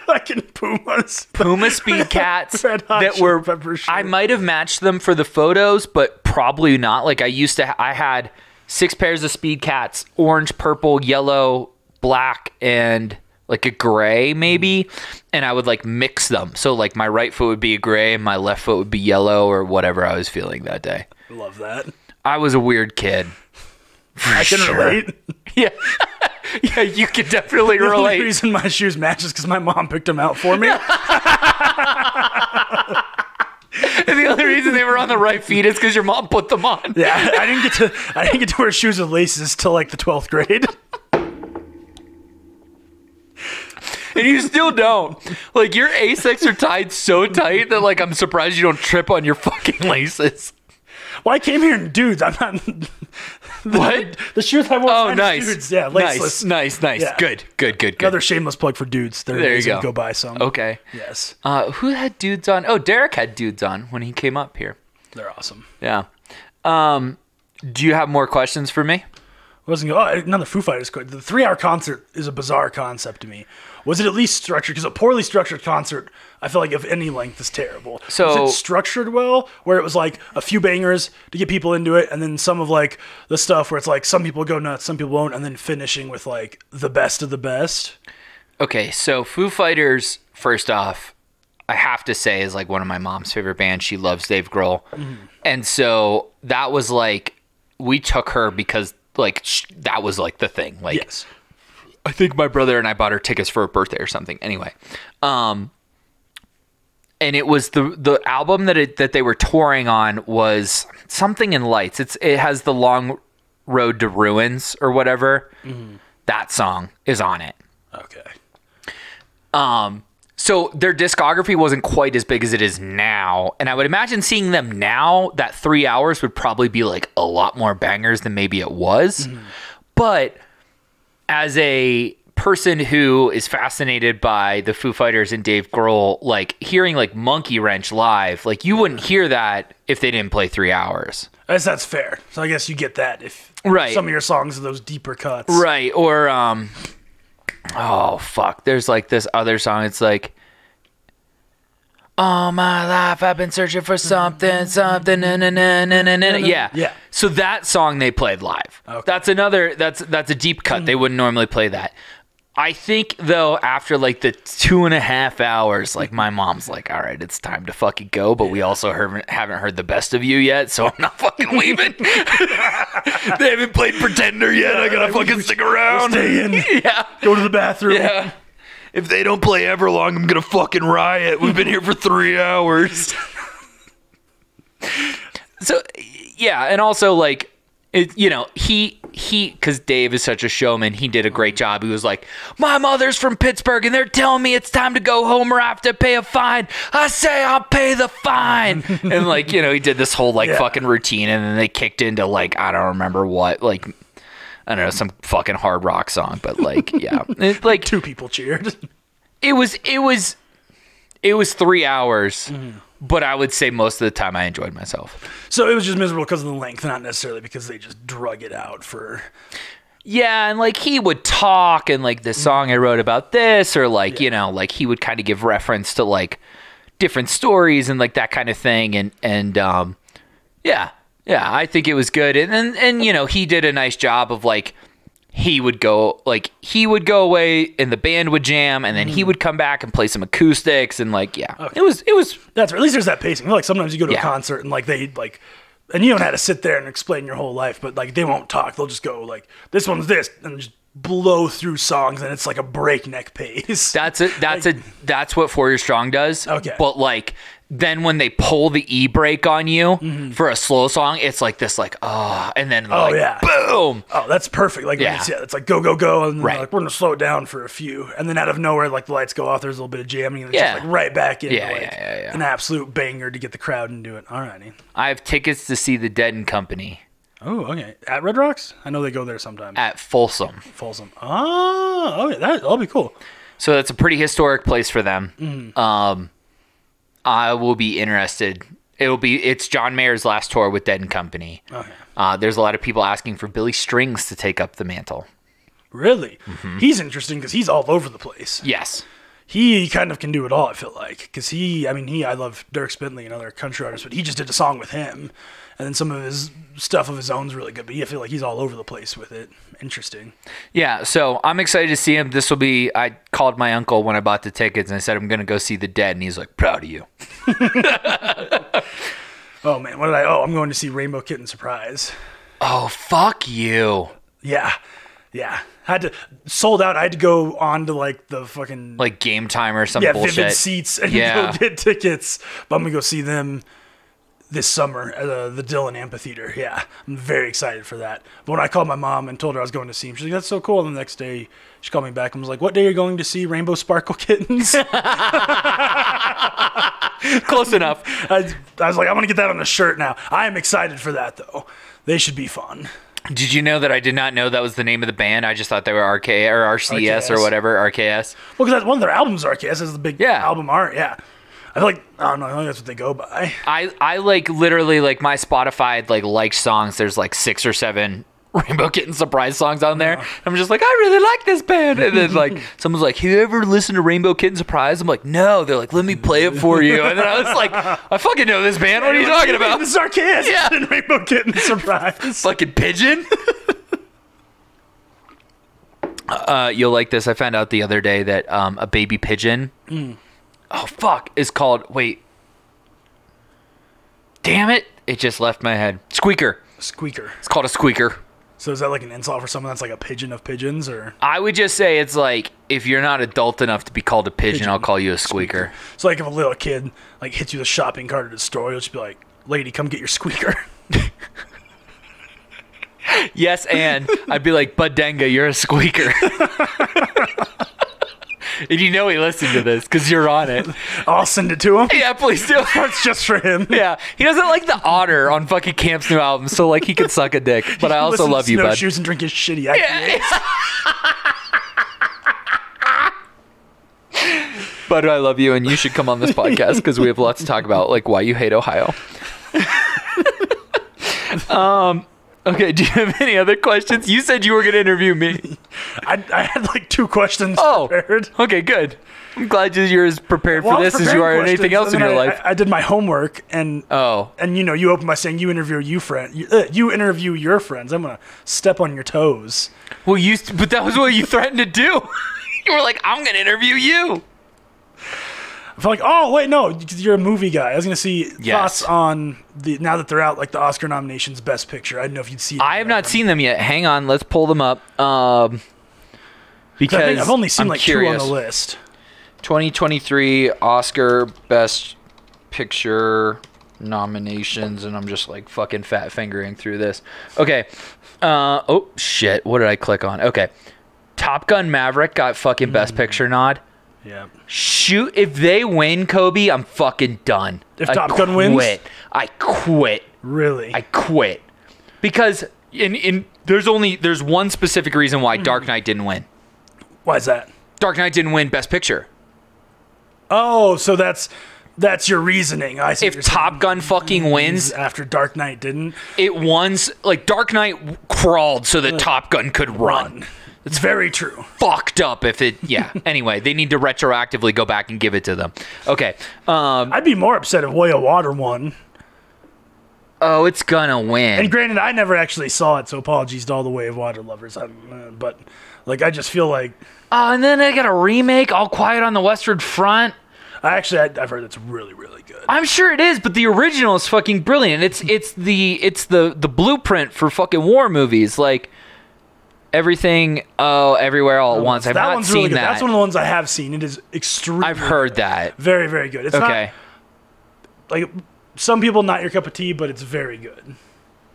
Fucking Pumas. Puma Speed Cats Red Hot that Chili were, Peppers shirt. I might have matched them for the photos, but probably not. Like I had 6 pairs of Speed Cats, orange, purple, yellow, black, and like a gray maybe, and I would like mix them. So like my right foot would be a gray and my left foot would be yellow or whatever I was feeling that day. Love that. I was a weird kid. I can relate. Yeah. Yeah, you can definitely The relate. only reason my shoes match is because my mom picked them out for me. And the only reason they were on the right feet is because your mom put them on. Yeah, I didn't get to wear shoes with laces till like the 12th grade. And you still don't. Like, your Asics are tied so tight that, like, I'm surprised you don't trip on your fucking laces. Well, I came here in dudes. I'm not. What? The shoes I wore. Oh, nice. Dudes. Yeah, laceless. Nice. Yeah. Good. Another shameless plug for dudes. There you go. Go buy some. Okay. Yes. Who had dudes on? Oh, Derek had dudes on when he came up here. They're awesome. Yeah. Do you have more questions for me? Another Foo Fighters. The 3-hour concert is a bizarre concept to me. Was it at least structured? Because a poorly structured concert, I feel like of any length is terrible. So was it structured well, where it was like a few bangers to get people into it, and then some of like the stuff where it's like some people go nuts, some people won't, and then finishing with like the best of the best? Okay, so Foo Fighters, first off, I have to say is like one of my mom's favorite bands. She loves Dave Grohl. And so that was like, we took her because like that was like the thing. Like, Yes. I think my brother and I bought her tickets for her birthday or something. Anyway, and it was the album that they were touring on was Something in Lights. It has the Long Road to Ruins or whatever. That song is on it. Okay. So their discography wasn't quite as big as it is now. And I would imagine seeing them now, that 3 hours would probably be like a lot more bangers than maybe it was. But as a person who is fascinated by the Foo Fighters and Dave Grohl, like hearing like Monkey Wrench live, like you wouldn't hear that if they didn't play 3 hours. I guess that's fair. So I guess you get that if Right. some of your songs are those deeper cuts. Right. Or, oh, fuck. There's like this other song. It's like, all my life I've been searching for something, na, na, na, na, na, na. Yeah. Yeah. So that song they played live. Okay. That's a deep cut. They wouldn't normally play that. I think though, after like the 2.5 hours, like my mom's like, all right, it's time to fucking go. But we also haven't heard the best of you yet. So I'm not fucking leaving. They haven't played Pretender yet. I gotta fucking stick around. Stay in. Yeah. Go to the bathroom. Yeah. If they don't play Everlong, I'm gonna fucking riot. We've been here for 3 hours. So, yeah, and also like, because Dave is such a showman, he did a great job. He was like, my mother's from Pittsburgh, and they're telling me it's time to go home or I have to pay a fine. I say I'll pay the fine. And like, he did this whole like fucking routine, and then they kicked into like, I don't remember what, like, I don't know, some fucking hard rock song, but like, yeah, like 2 people cheered. It was 3 hours, but I would say most of the time I enjoyed myself. So it was just miserable because of the length, not necessarily because they just drug it out for. Yeah, and like he would talk and like the song I wrote about this, or like, like he would kind of give reference to like different stories and like that kind of thing. And yeah, I think it was good. And he did a nice job of like, he would go away and the band would jam, and then he would come back and play some acoustics, and like, yeah, okay. It was that's at least there's that pacing. I feel like sometimes you go to a concert and like they like, and you don't have to sit there and explain your whole life, but like they won't talk. They'll just go like, this one's this, and just blow through songs, and it's like a breakneck pace. That's what 4 Year Strong does. Okay. But like, then when they pull the e-brake on you for a slow song, it's like this, like, and then like, boom. Oh, that's perfect. Like, it's like go, go, go, and right. like, we're gonna slow it down for a few, and then out of nowhere, like the lights go off. There's a little bit of jamming, and it's just like right back into an absolute banger to get the crowd into it. Alrighty. I have tickets to see the Dead and Company. Oh, okay. At Red Rocks? I know they go there sometimes. At Folsom. Oh, okay. That'll be cool. So that's a pretty historic place for them. I will be interested. It's John Mayer's last tour with Dead and Company. Okay. There's a lot of people asking for Billy Strings to take up the mantle. Really? He's interesting because he's all over the place. Yes. He kind of can do it all, I feel like. Because I love Dirk Bentley and other country artists, but he just did a song with him. And then some of his stuff of his own is really good, but I feel like he's all over the place with it. Interesting. Yeah, so I'm excited to see him. I called my uncle when I bought the tickets, and I said, I'm going to go see the Dead, and he's like, proud of you. Oh, man, I'm going to see Rainbow Kitten Surprise. Oh, fuck you. Yeah. Sold out. I had to go on to like the fucking like Game Time or some bullshit. Vivid Seats and go get tickets. But I'm gonna go see them this summer at the Dillon Amphitheater. Yeah, I'm very excited for that. But when I called my mom and told her I was going to see him, she's like, "That's so cool." And the next day, she called me back and was like, "What day are you going to see Rainbow Sparkle Kittens?" Close enough. I was like, "I'm gonna get that on a shirt now." I am excited for that though. They should be fun. Did you know that I did not know that was the name of the band? I just thought they were RKS or whatever, RKS. Well, because that's one of their albums, RKS, is the big album art, yeah. I feel like, I don't know, I think that's what they go by. I like literally like my Spotify like liked songs. There's like 6 or 7 Rainbow Kitten surprise songs on there. I'm just like, I really like this band. And then like someone's like, have you ever listened to Rainbow Kitten Surprise? I'm like, no. They're like, let me play it for you. And then I was like, I fucking know this band. What are you talking about? This is our kids. Yeah. Rainbow Kitten Surprise. Fucking pigeon. You'll like this. I found out the other day that a baby pigeon, oh fuck, is called, wait. Damn it. It just left my head. Squeaker. Squeaker. It's called a squeaker. So is that like an insult for someone that's like a pigeon of pigeons, or? I would just say it's like, if you're not adult enough to be called a pigeon. I'll call you a squeaker. So like if a little kid like hits you the shopping cart at a store, you'll just be like, lady, come get your squeaker. Yes, and I'd be like, Budenga, you're a squeaker. And you know he listened to this because you're on it. I'll send it to him. Yeah, please do. It's just for him. Yeah, he doesn't like the otter on fucking Camp's new album, so like he could suck a dick. But I also love you, bud. Snowshoes and drink his shitty IPAs. Yeah. Bud, I love you, and you should come on this podcast because we have lots to talk about, like why you hate Ohio. Okay, do you have any other questions? You said you were going to interview me. I had like 2 questions prepared. Okay, good. I'm glad you're as prepared for this as you are anything else in your life. I did my homework, and you know, you opened by saying you interview you interview your friends. I'm gonna step on your toes. Well, but that was what you threatened to do. You were like, I'm gonna interview you. I feel like, oh wait, no, because you're a movie guy. I was gonna see thoughts on now that they're out, like the Oscar nominations, Best Picture. I didn't know if you'd see. I have not seen them yet. Hang on, let's pull them up. Because I think I've only seen I'm like curious. 2 on the list. 2023 Oscar Best Picture nominations, and I'm just like fucking fat fingering through this. Okay. Oh shit! What did I click on? Okay. Top Gun Maverick got fucking Best Picture nod. Yeah. Shoot, if they win, Kobe, I'm fucking done. If Top Gun wins? I quit. Really? I quit. Because there's one specific reason why Dark Knight didn't win. Why is that? Dark Knight didn't win Best Picture. Oh, so that's your reasoning. I see. If Top Gun fucking wins after Dark Knight didn't, it won. Like Dark Knight crawled so that Top Gun could run. It's very true. Fucked up if it, yeah. Anyway, they need to retroactively go back and give it to them. Okay. I'd be more upset if Way of Water won. Oh, it's gonna win. And granted, I never actually saw it, so apologies to all the Way of Water lovers. But like, I just feel like. And then they got a remake, All Quiet on the Western Front. I've heard it's really, really good. I'm sure it is, but the original is fucking brilliant. It's the blueprint for fucking war movies, like. Everything, Everywhere, All at Once. I've not seen really that. That's one of the ones I have seen. It is extremely I've heard good. that. Very, very good. It's okay. Not, like, some people, not your cup of tea, but it's very good.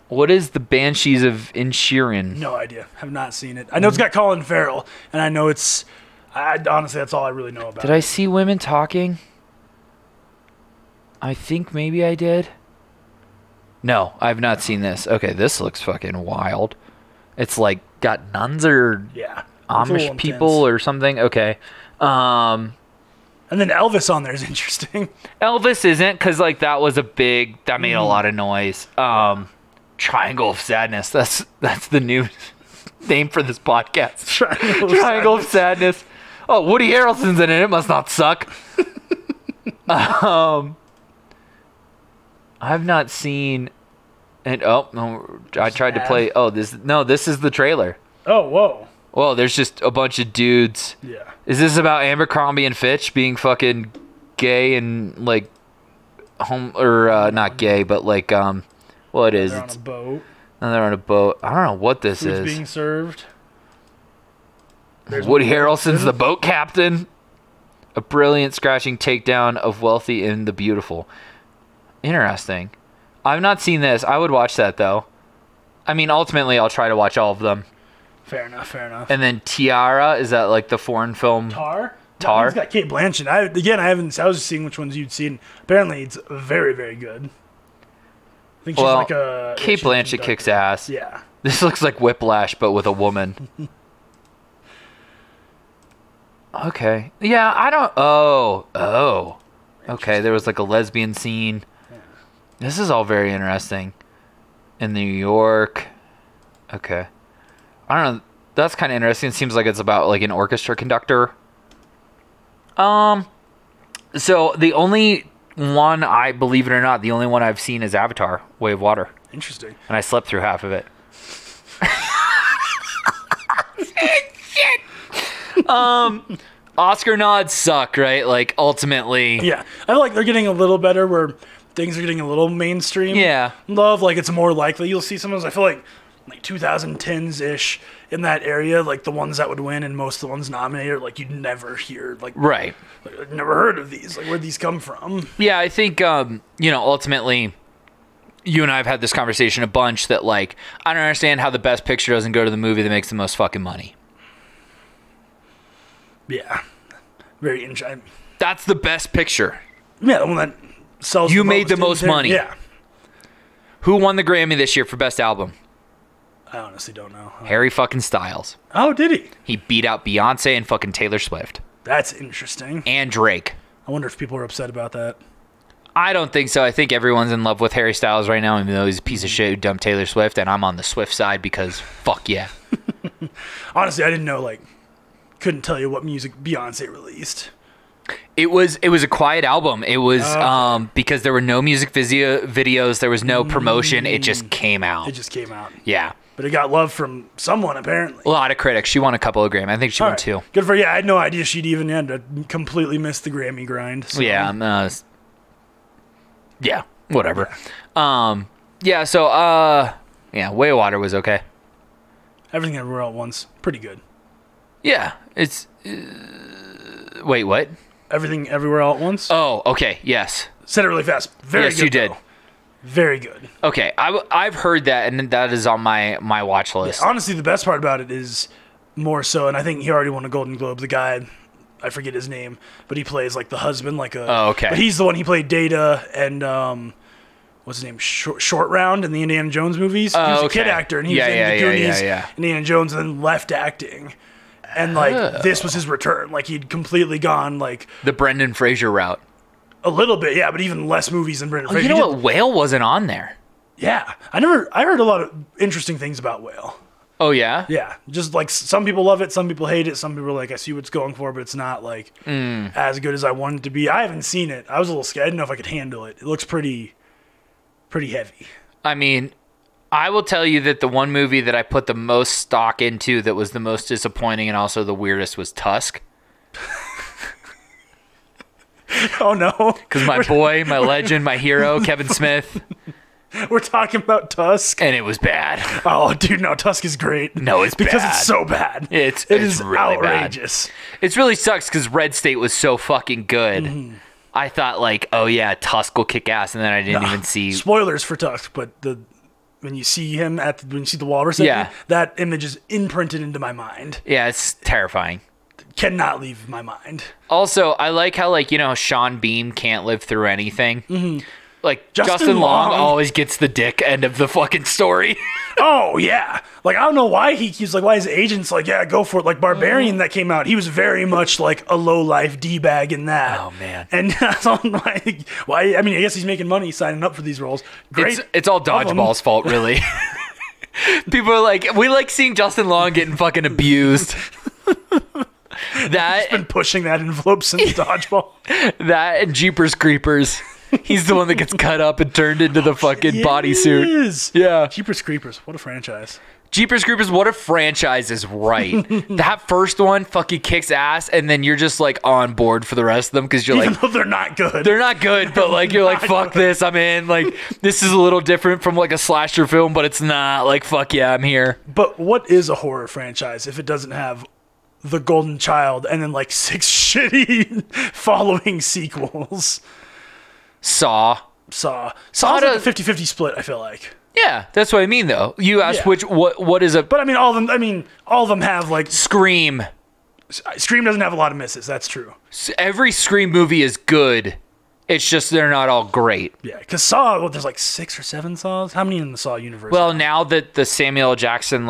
What is the Banshees of Inisherin? No idea. Have not seen it. I know it's got Colin Farrell, and I know it's... honestly, that's all I really know about Did I see women talking? I think maybe I did. No, I've not seen this. Okay, this looks fucking wild. It's like got nuns or Amish people or something. Okay. And then Elvis on there is interesting. Elvis isn't, because like that made a lot of noise. Triangle of Sadness. That's the new name for this podcast. Triangle of Sadness. Oh, Woody Harrelson's in it. It must not suck. I've not seen. And no, I tried to play. This is the trailer. Oh, whoa. Whoa, there's just a bunch of dudes. Yeah. Is this about Abercrombie and Fitch being fucking gay and like not gay, but like well, it is. They're on a boat. And they're on a boat. I don't know what this Food's is. Being served. Woody Harrelson's the boat captain. A brilliant scratching takedown of Wealthy and the Beautiful. Interesting. I've not seen this. I would watch that, though. I mean, ultimately, I'll try to watch all of them. Fair enough. And then Tiara, is that like the foreign film? Tar? Tar? It's got Kate Blanchett. I was just seeing which ones you'd seen. Apparently, it's very, very good. I think she's like a... Kate Blanchett kicks ass. Yeah. This looks like Whiplash, but with a woman. Okay. Yeah, I don't... Oh. Okay, there was like a lesbian scene. This is all very interesting. In New York. Okay. I don't know. That's kind of interesting. It seems like it's about like an orchestra conductor. So the only one, I believe it or not, the only one I've seen is Avatar: Way of Water. Interesting. And I slept through half of it. Shit. Oscar nods suck, right? Like, ultimately. Yeah. I feel like they're getting a little better where things are getting a little mainstream. Yeah. Love, like, it's more likely you'll see some of those. I feel like 2010s-ish in that area, like, the ones that would win and most of the ones nominated, like, you'd never hear, like... Right. Like, I've never heard of these. Like, where'd these come from? Yeah, I think, ultimately... You and I have had this conversation a bunch that, like, I don't understand how the best picture doesn't go to the movie that makes the most fucking money. Yeah. Very interesting. That's the best picture. Yeah, the one that sells You the made the most money. Yeah. Who won the Grammy this year for Best Album? I honestly don't know. Harry fucking Styles. Oh, did he? He beat out Beyonce and fucking Taylor Swift. That's interesting. And Drake. I wonder if people are upset about that. I don't think so. I think everyone's in love with Harry Styles right now, even though he's a piece of shit who dumped Taylor Swift, and I'm on the Swift side because fuck yeah. Honestly, I didn't know, like, couldn't tell you what music Beyonce released. It was a quiet album. It was because there were no music videos, there was no promotion. It just came out. It just came out. Yeah. But it got love from someone, apparently. A lot of critics. She won a couple of Grammys. I think she won 2. Good for you. I had no idea she'd even had to completely miss the Grammy grind. So. Yeah. Yeah. Whatever. Yeah. So, Way of Water was okay. Everything Everywhere All at Once. Pretty good. Yeah. It's... wait, what? Everything Everywhere All at Once? Oh, okay. Yes. Said it really fast. Very yes, good. You did. Though. Very good. Okay. I've heard that, and that is on my watch list. Yeah, honestly, the best part about it is more so, and I think he already won a Golden Globe, the guy... I forget his name, but he plays like the husband, like a. Oh, okay. But he's the one he played Data and what's his name, Short Round in the Indiana Jones movies. He was a kid actor, and he was in the Goonies, Indiana Jones, and then left acting. And like this was his return. Like he'd completely gone like the Brendan Fraser route. A little bit, yeah, but even less movies than Brendan Fraser. You know what? Whale wasn't on there. Yeah, I heard a lot of interesting things about Whale. Oh, yeah? Yeah. Just like some people love it, some people hate it, some people are like, I see what it's going for, but it's not like as good as I want it to be. I haven't seen it. I was a little scared. I didn't know if I could handle it. It looks pretty heavy. I mean, I will tell you that the one movie that I put the most stock into that was the most disappointing and also the weirdest was Tusk. Oh, no. Because my boy, my legend, my hero, Kevin Smith... We're talking about Tusk. And it was bad. Oh, dude, no, Tusk is great. No, it's because bad. It's so bad. It is really outrageous. Bad. It really sucks because Red State was so fucking good. Mm-hmm. I thought like, oh yeah, Tusk will kick ass, and then I didn't even see... Spoilers for Tusk, but when you see him when you see the walrus, that image is imprinted into my mind. Yeah, it's terrifying. Cannot leave my mind. Also, I like how Sean Bean can't live through anything. Mm-hmm. Like, Justin Long always gets the dick end of the fucking story. Oh, yeah. Like, I don't know why he's like, why his agent's like, yeah, go for it. Like, Barbarian that came out, he was very much like a low-life D-bag in that. Oh, man. And so I'm like, why? I mean, I guess he's making money signing up for these roles. Great. It's all Dodgeball's fault, really. People are like, we like seeing Justin Long getting fucking abused. He's been pushing that envelope since Dodgeball. That and Jeepers Creepers. He's the one that gets cut up and turned into the fucking bodysuit. Yeah. Jeepers Creepers. What a franchise. Jeepers Creepers, what a franchise is right. That first one fucking kicks ass, and then you're just like on board for the rest of them because you're Even like... though they're not good. They're not good, but like you're like, fuck this, I'm in. Like, this is a little different from like a slasher film, but it's not. Like, fuck yeah, I'm here. But what is a horror franchise if it doesn't have The Golden Child and then like 6 shitty following sequels? Saw's like a 50-50 split, I feel like. Yeah, that's what I mean though. You asked what is a... But I mean all of them have like... Scream doesn't have a lot of misses, that's true. Every Scream movie is good. It's just they're not all great. Yeah, because Saw, there's like 6 or 7 Saws? How many in the Saw universe? Well, now that the Samuel L. Jackson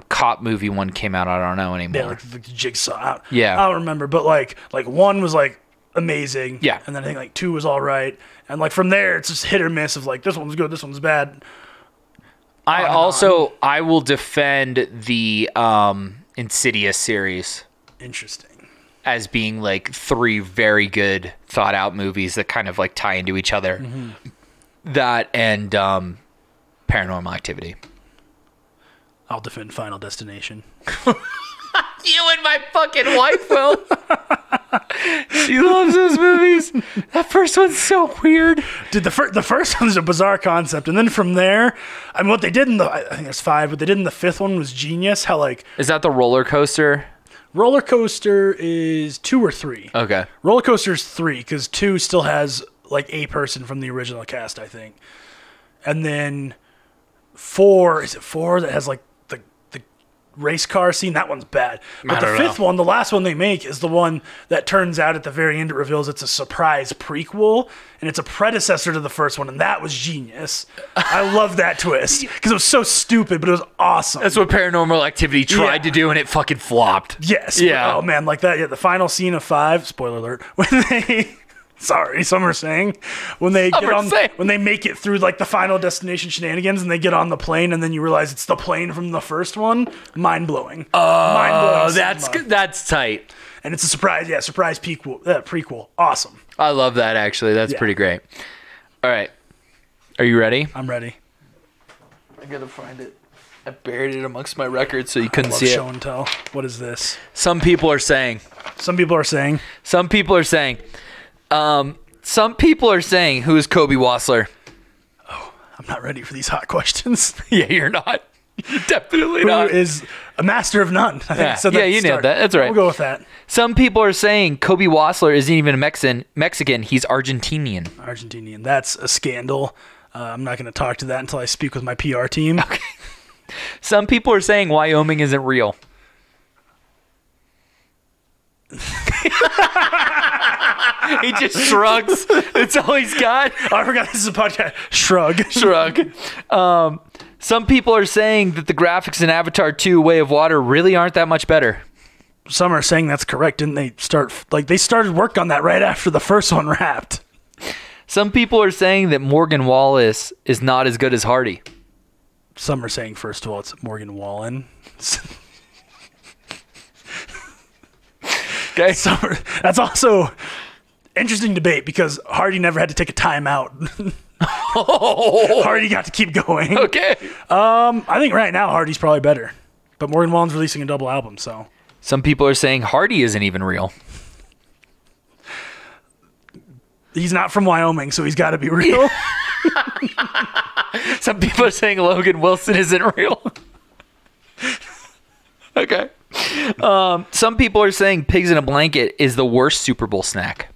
cop movie one came out, I don't know anymore. Yeah, like the Jigsaw. Yeah. I don't remember, but like 1 was like amazing. Yeah. And then I think like 2 was all right. And like from there, it's just hit or miss of like, this one's good, this one's bad. I will defend the Insidious series Interesting. as being like 3 very good thought out movies that kind of like tie into each other. Mm-hmm. That and Paranormal Activity. I'll defend Final Destination. You and my fucking wife will. She loves those movies. That first one's so weird. Dude, the first one's a bizarre concept, and then from there, I mean, what they did in I think it's 5. What they did in the 5th one was genius. How like is that the roller coaster? Roller coaster is 2 or 3. Okay. Roller coaster's 3 because 2 still has like a person from the original cast, I think, and then 4 is it 4 that has like the race car scene? That one's bad. But the 5th one, the last one they make, is the one that turns out at the very end it reveals it's a surprise prequel and it's a predecessor to the first one, and that was genius. I love that twist because it was so stupid, but it was awesome. That's what Paranormal Activity tried to do, and it fucking flopped. Yes. Yeah. Oh man, like that. Yeah. The final scene of 5. Spoiler alert. When they. Sorry, some are saying when they when they make it through like the Final Destination shenanigans and they get on the plane and then you realize it's the plane from the first one, mind blowing. Oh, that's tight. And it's a surprise, surprise prequel. Awesome. I love that actually. That's pretty great. All right, are you ready? I'm ready. I gotta find it. I buried it amongst my records so you couldn't see it. Show and tell. What is this? Some people are saying. Some people are saying. Who is Cobe Wastler? Oh, I'm not ready for these hot questions. Yeah, you're not. You're definitely not. Who is a master of none? I think I said that you nailed that. That's right. We'll go with that. Some people are saying Cobe Wastler isn't even a Mexican. He's Argentinian. That's a scandal. I'm not going to talk to that until I speak with my PR team. Okay. Some people are saying Wyoming isn't real. He just shrugs. That's all he's got. Oh, I forgot this is a podcast. Shrug. Some people are saying that the graphics in Avatar 2 Way of Water really aren't that much better. Some are saying that's correct. Didn't they they started work on that right after the first one wrapped. Some people are saying that Morgan Wallace is not as good as Hardy. Some are saying, first of all, it's Morgan Wallen. Okay. That's also interesting debate because Hardy never had to take a timeout. Hardy got to keep going. Okay. I think right now Hardy's probably better, but Morgan Wallen's releasing a double album, so. Some people are saying Hardy isn't even real. He's not from Wyoming, so he's got to be real. Some people are saying Logan Wilson isn't real. Okay. Some people are saying Pigs in a Blanket is the worst Super Bowl snack.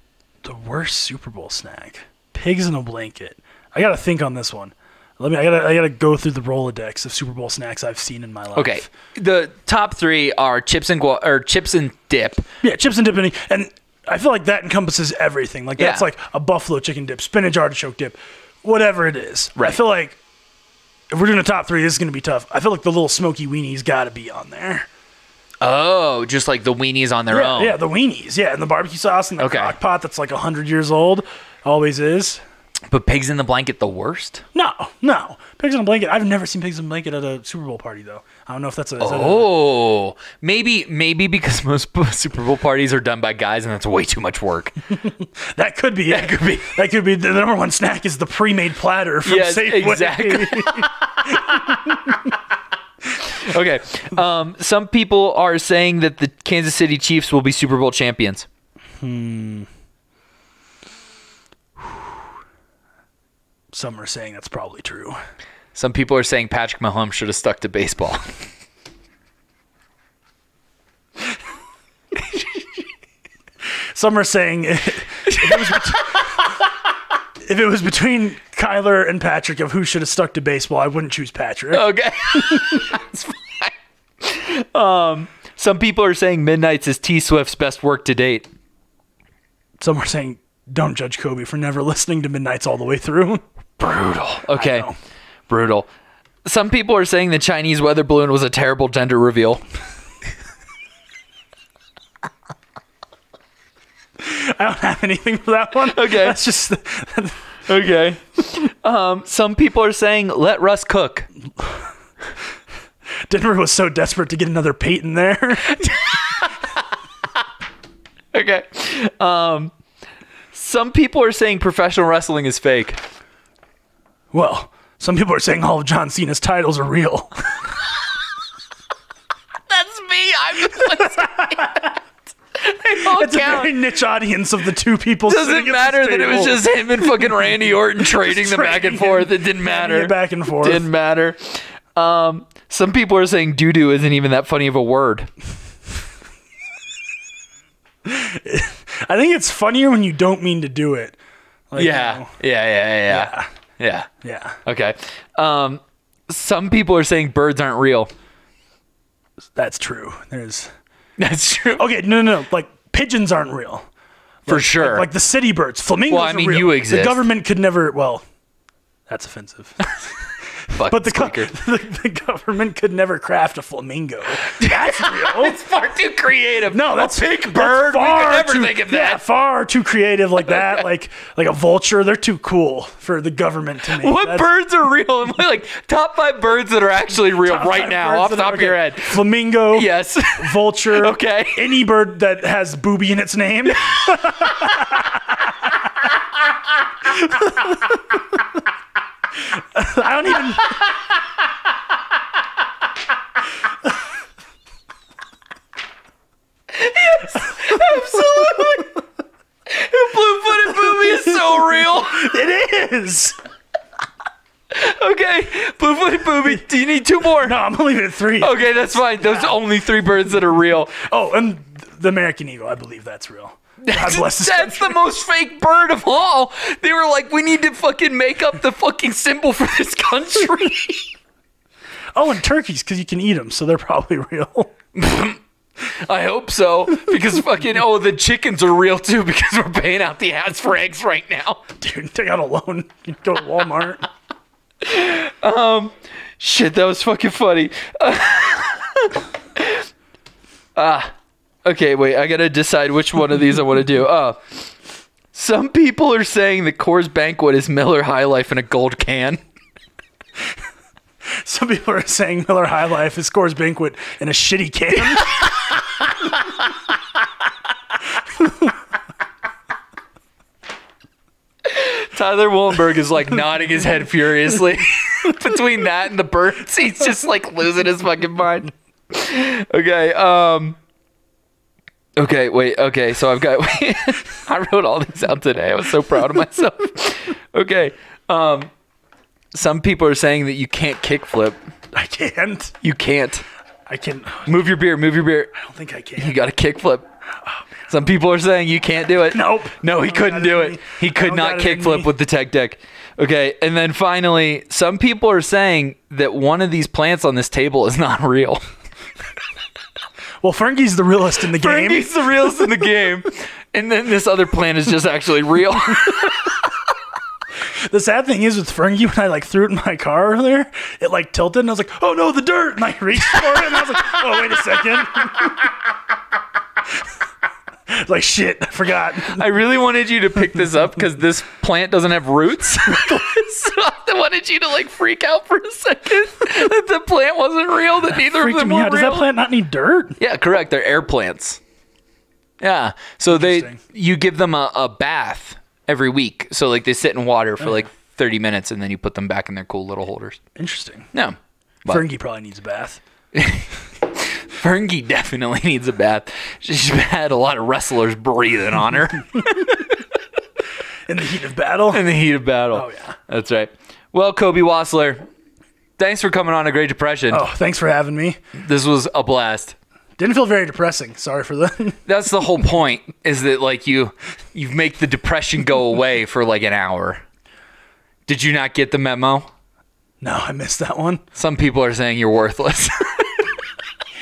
The worst Super Bowl snack. Pigs in a Blanket. I got to think on this one. I gotta go through the Rolodex of Super Bowl snacks I've seen in my life. Okay. The top 3 are chips and dip. Yeah, chips and dip, and I feel like that encompasses everything. Like that's like a buffalo chicken dip, spinach artichoke dip, whatever it is. Right. I feel like if we're doing a top 3, this is gonna be tough. I feel like the little smoky weenies got to be on there. Oh, just like the weenies on their own. Yeah, the weenies. Yeah, and the barbecue sauce and the crock pot that's like 100 years old. Always is. But Pigs in the Blanket the worst? No. Pigs in a Blanket. I've never seen Pigs in a Blanket at a Super Bowl party, though. I don't know if that's maybe because most Super Bowl parties are done by guys and that's way too much work. That could be. That could be. The number one snack is the pre-made platter from Safeway. Exactly. Okay. Some people are saying that the Kansas City Chiefs will be Super Bowl champions. Some are saying that's probably true. Some people are saying Patrick Mahomes should have stuck to baseball. Some are saying if it was between Kyler and Patrick of who should have stuck to baseball, I wouldn't choose Patrick. Okay. That's fine. Some people are saying Midnight's is T Swift's best work to date. Some are saying don't judge Kobe for never listening to Midnight's all the way through. Brutal. Okay. Brutal. Some people are saying the Chinese weather balloon was a terrible gender reveal. I don't have anything for that one. Okay. That's just... Okay. Some people are saying let Russ cook. Denver was so desperate to get another Peyton there. Okay. Some people are saying professional wrestling is fake. Well, some people are saying all of John Cena's titles are real. That's me. I'm the one saying that. It's a very niche audience of the two people. Doesn't matter that it was just him and fucking Randy Orton trading them back and forth. It didn't matter. Back and forth. Didn't matter. Some people are saying doo-doo isn't even that funny of a word. I think it's funnier when you don't mean to do it. Like, Yeah. Okay. Some people are saying birds aren't real. That's true. That's true. Okay, no. Like, pigeons aren't real. For sure. Like the city birds. Flamingos Well, I mean, are real. you exist. The government could never... Well, that's offensive. But the government could never craft a flamingo. That's real. It's far too creative. No, that's a big bird. We could never think of that. Yeah, far too creative like that. like a vulture. They're too cool for the government to make. What birds are real? And like top 5 birds that are actually real right now, off the top of your head. Flamingo. Yes. Vulture. Okay. Any bird that has booby in its name. I don't even. Yes, absolutely. Blue-footed booby is so real. It is. Okay, blue-footed booby. Do you need 2 more? No, I'm gonna leave it at 3. Okay, that's fine. Those are only 3 birds that are real. Oh, and the American eagle. I believe that's real. God bless this That's country. the most fake bird of all. They were like, we need to fucking make up the fucking symbol for this country. Oh, and turkeys, because you can eat them, so they're probably real. I hope so, because fucking, the chickens are real too, because we're paying out the ads for eggs right now. Dude, take out a loan. You go to Walmart. Shit, that was fucking funny. Okay, wait, I gotta decide which one of these I want to do. Some people are saying that Coors Banquet is Miller High Life in a gold can. Some people are saying Miller High Life is Coors Banquet in a shitty can. Tyler Willenberg is like nodding his head furiously. Between that and the birds, he's just like losing his fucking mind. Okay, okay, wait, okay, so I've got, I wrote all these out today. I was so proud of myself. Okay, some people are saying that you can't kickflip. I can't. You can't. I can. Move your beer. I don't think I can. You got to kickflip. Some people are saying you can't do it. Nope. No, he couldn't do it. He could not kickflip with the tech deck. Okay, and then finally, some people are saying that one of these plants on this table is not real. Well, Fergie's the realist in the game. Fergie's the realist in the game. And then this other plant is just actually real. The sad thing is with Fergie, when I threw it in my car earlier, it tilted and I was like, oh no, the dirt. And I reached for it and I was like, oh, wait a second. Like, shit, I forgot. I really wanted you to pick this up because this plant doesn't have roots. So I wanted you to freak out for a second that the plant wasn't real, that neither of them were real. Does that plant not need dirt? Yeah, correct. They're air plants. Yeah. So you give them a bath every week. So they sit in water for 30 minutes and then you put them back in their cool little holders. Interesting. No. Fergie probably needs a bath. Fergie definitely needs a bath. She's had a lot of wrestlers breathing on her. In the heat of battle? In the heat of battle. Oh, yeah. That's right. Well, Cobe Wastler, thanks for coming on A Great Depression. Oh, thanks for having me. This was a blast. Didn't feel very depressing. Sorry for that. That's the whole point, is that you make the depression go away for an hour. Did you not get the memo? No, I missed that one. Some people are saying you're worthless.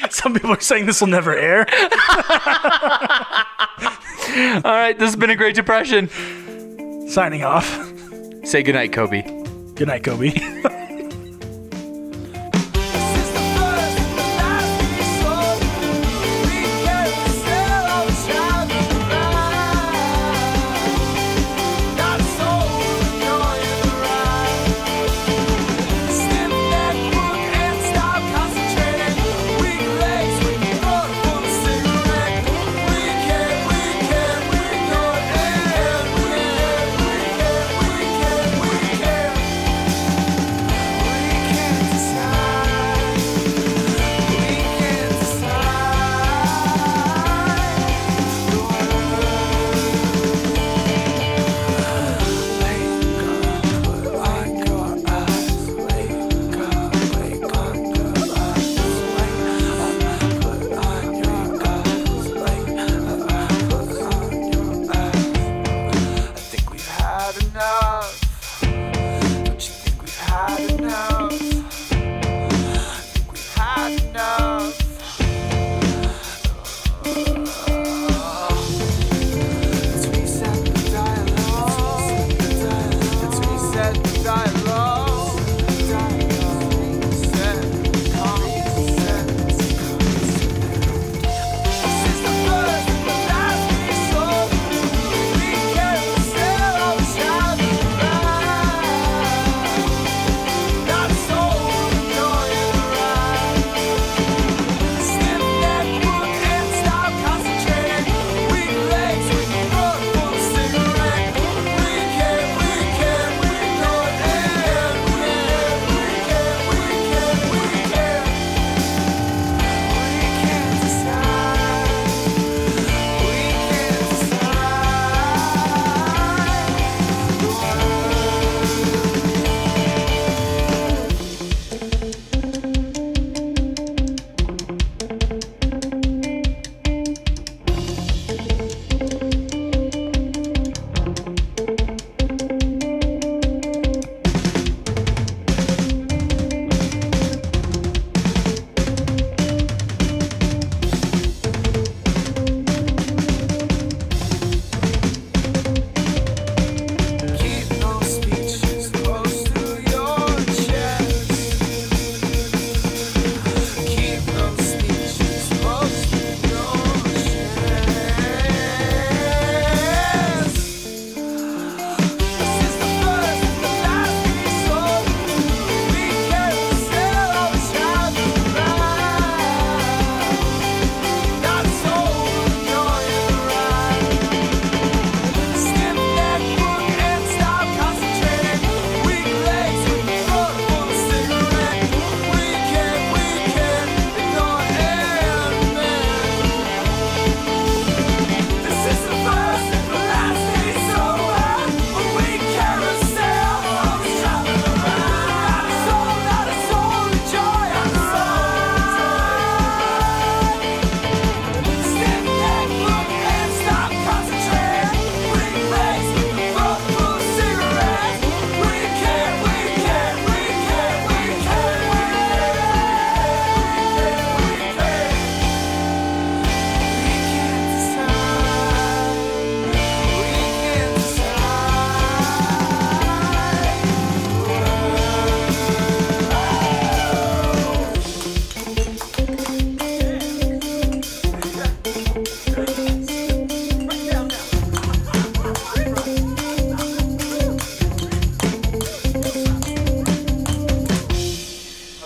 Some people are saying this will never air. All right, this has been A Great Depression. Signing off. Say goodnight, Cobe. Good night, Kobe.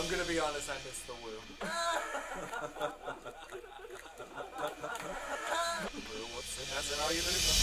I'm gonna be honest, I missed the woo. Woo, what's it? Has an argument?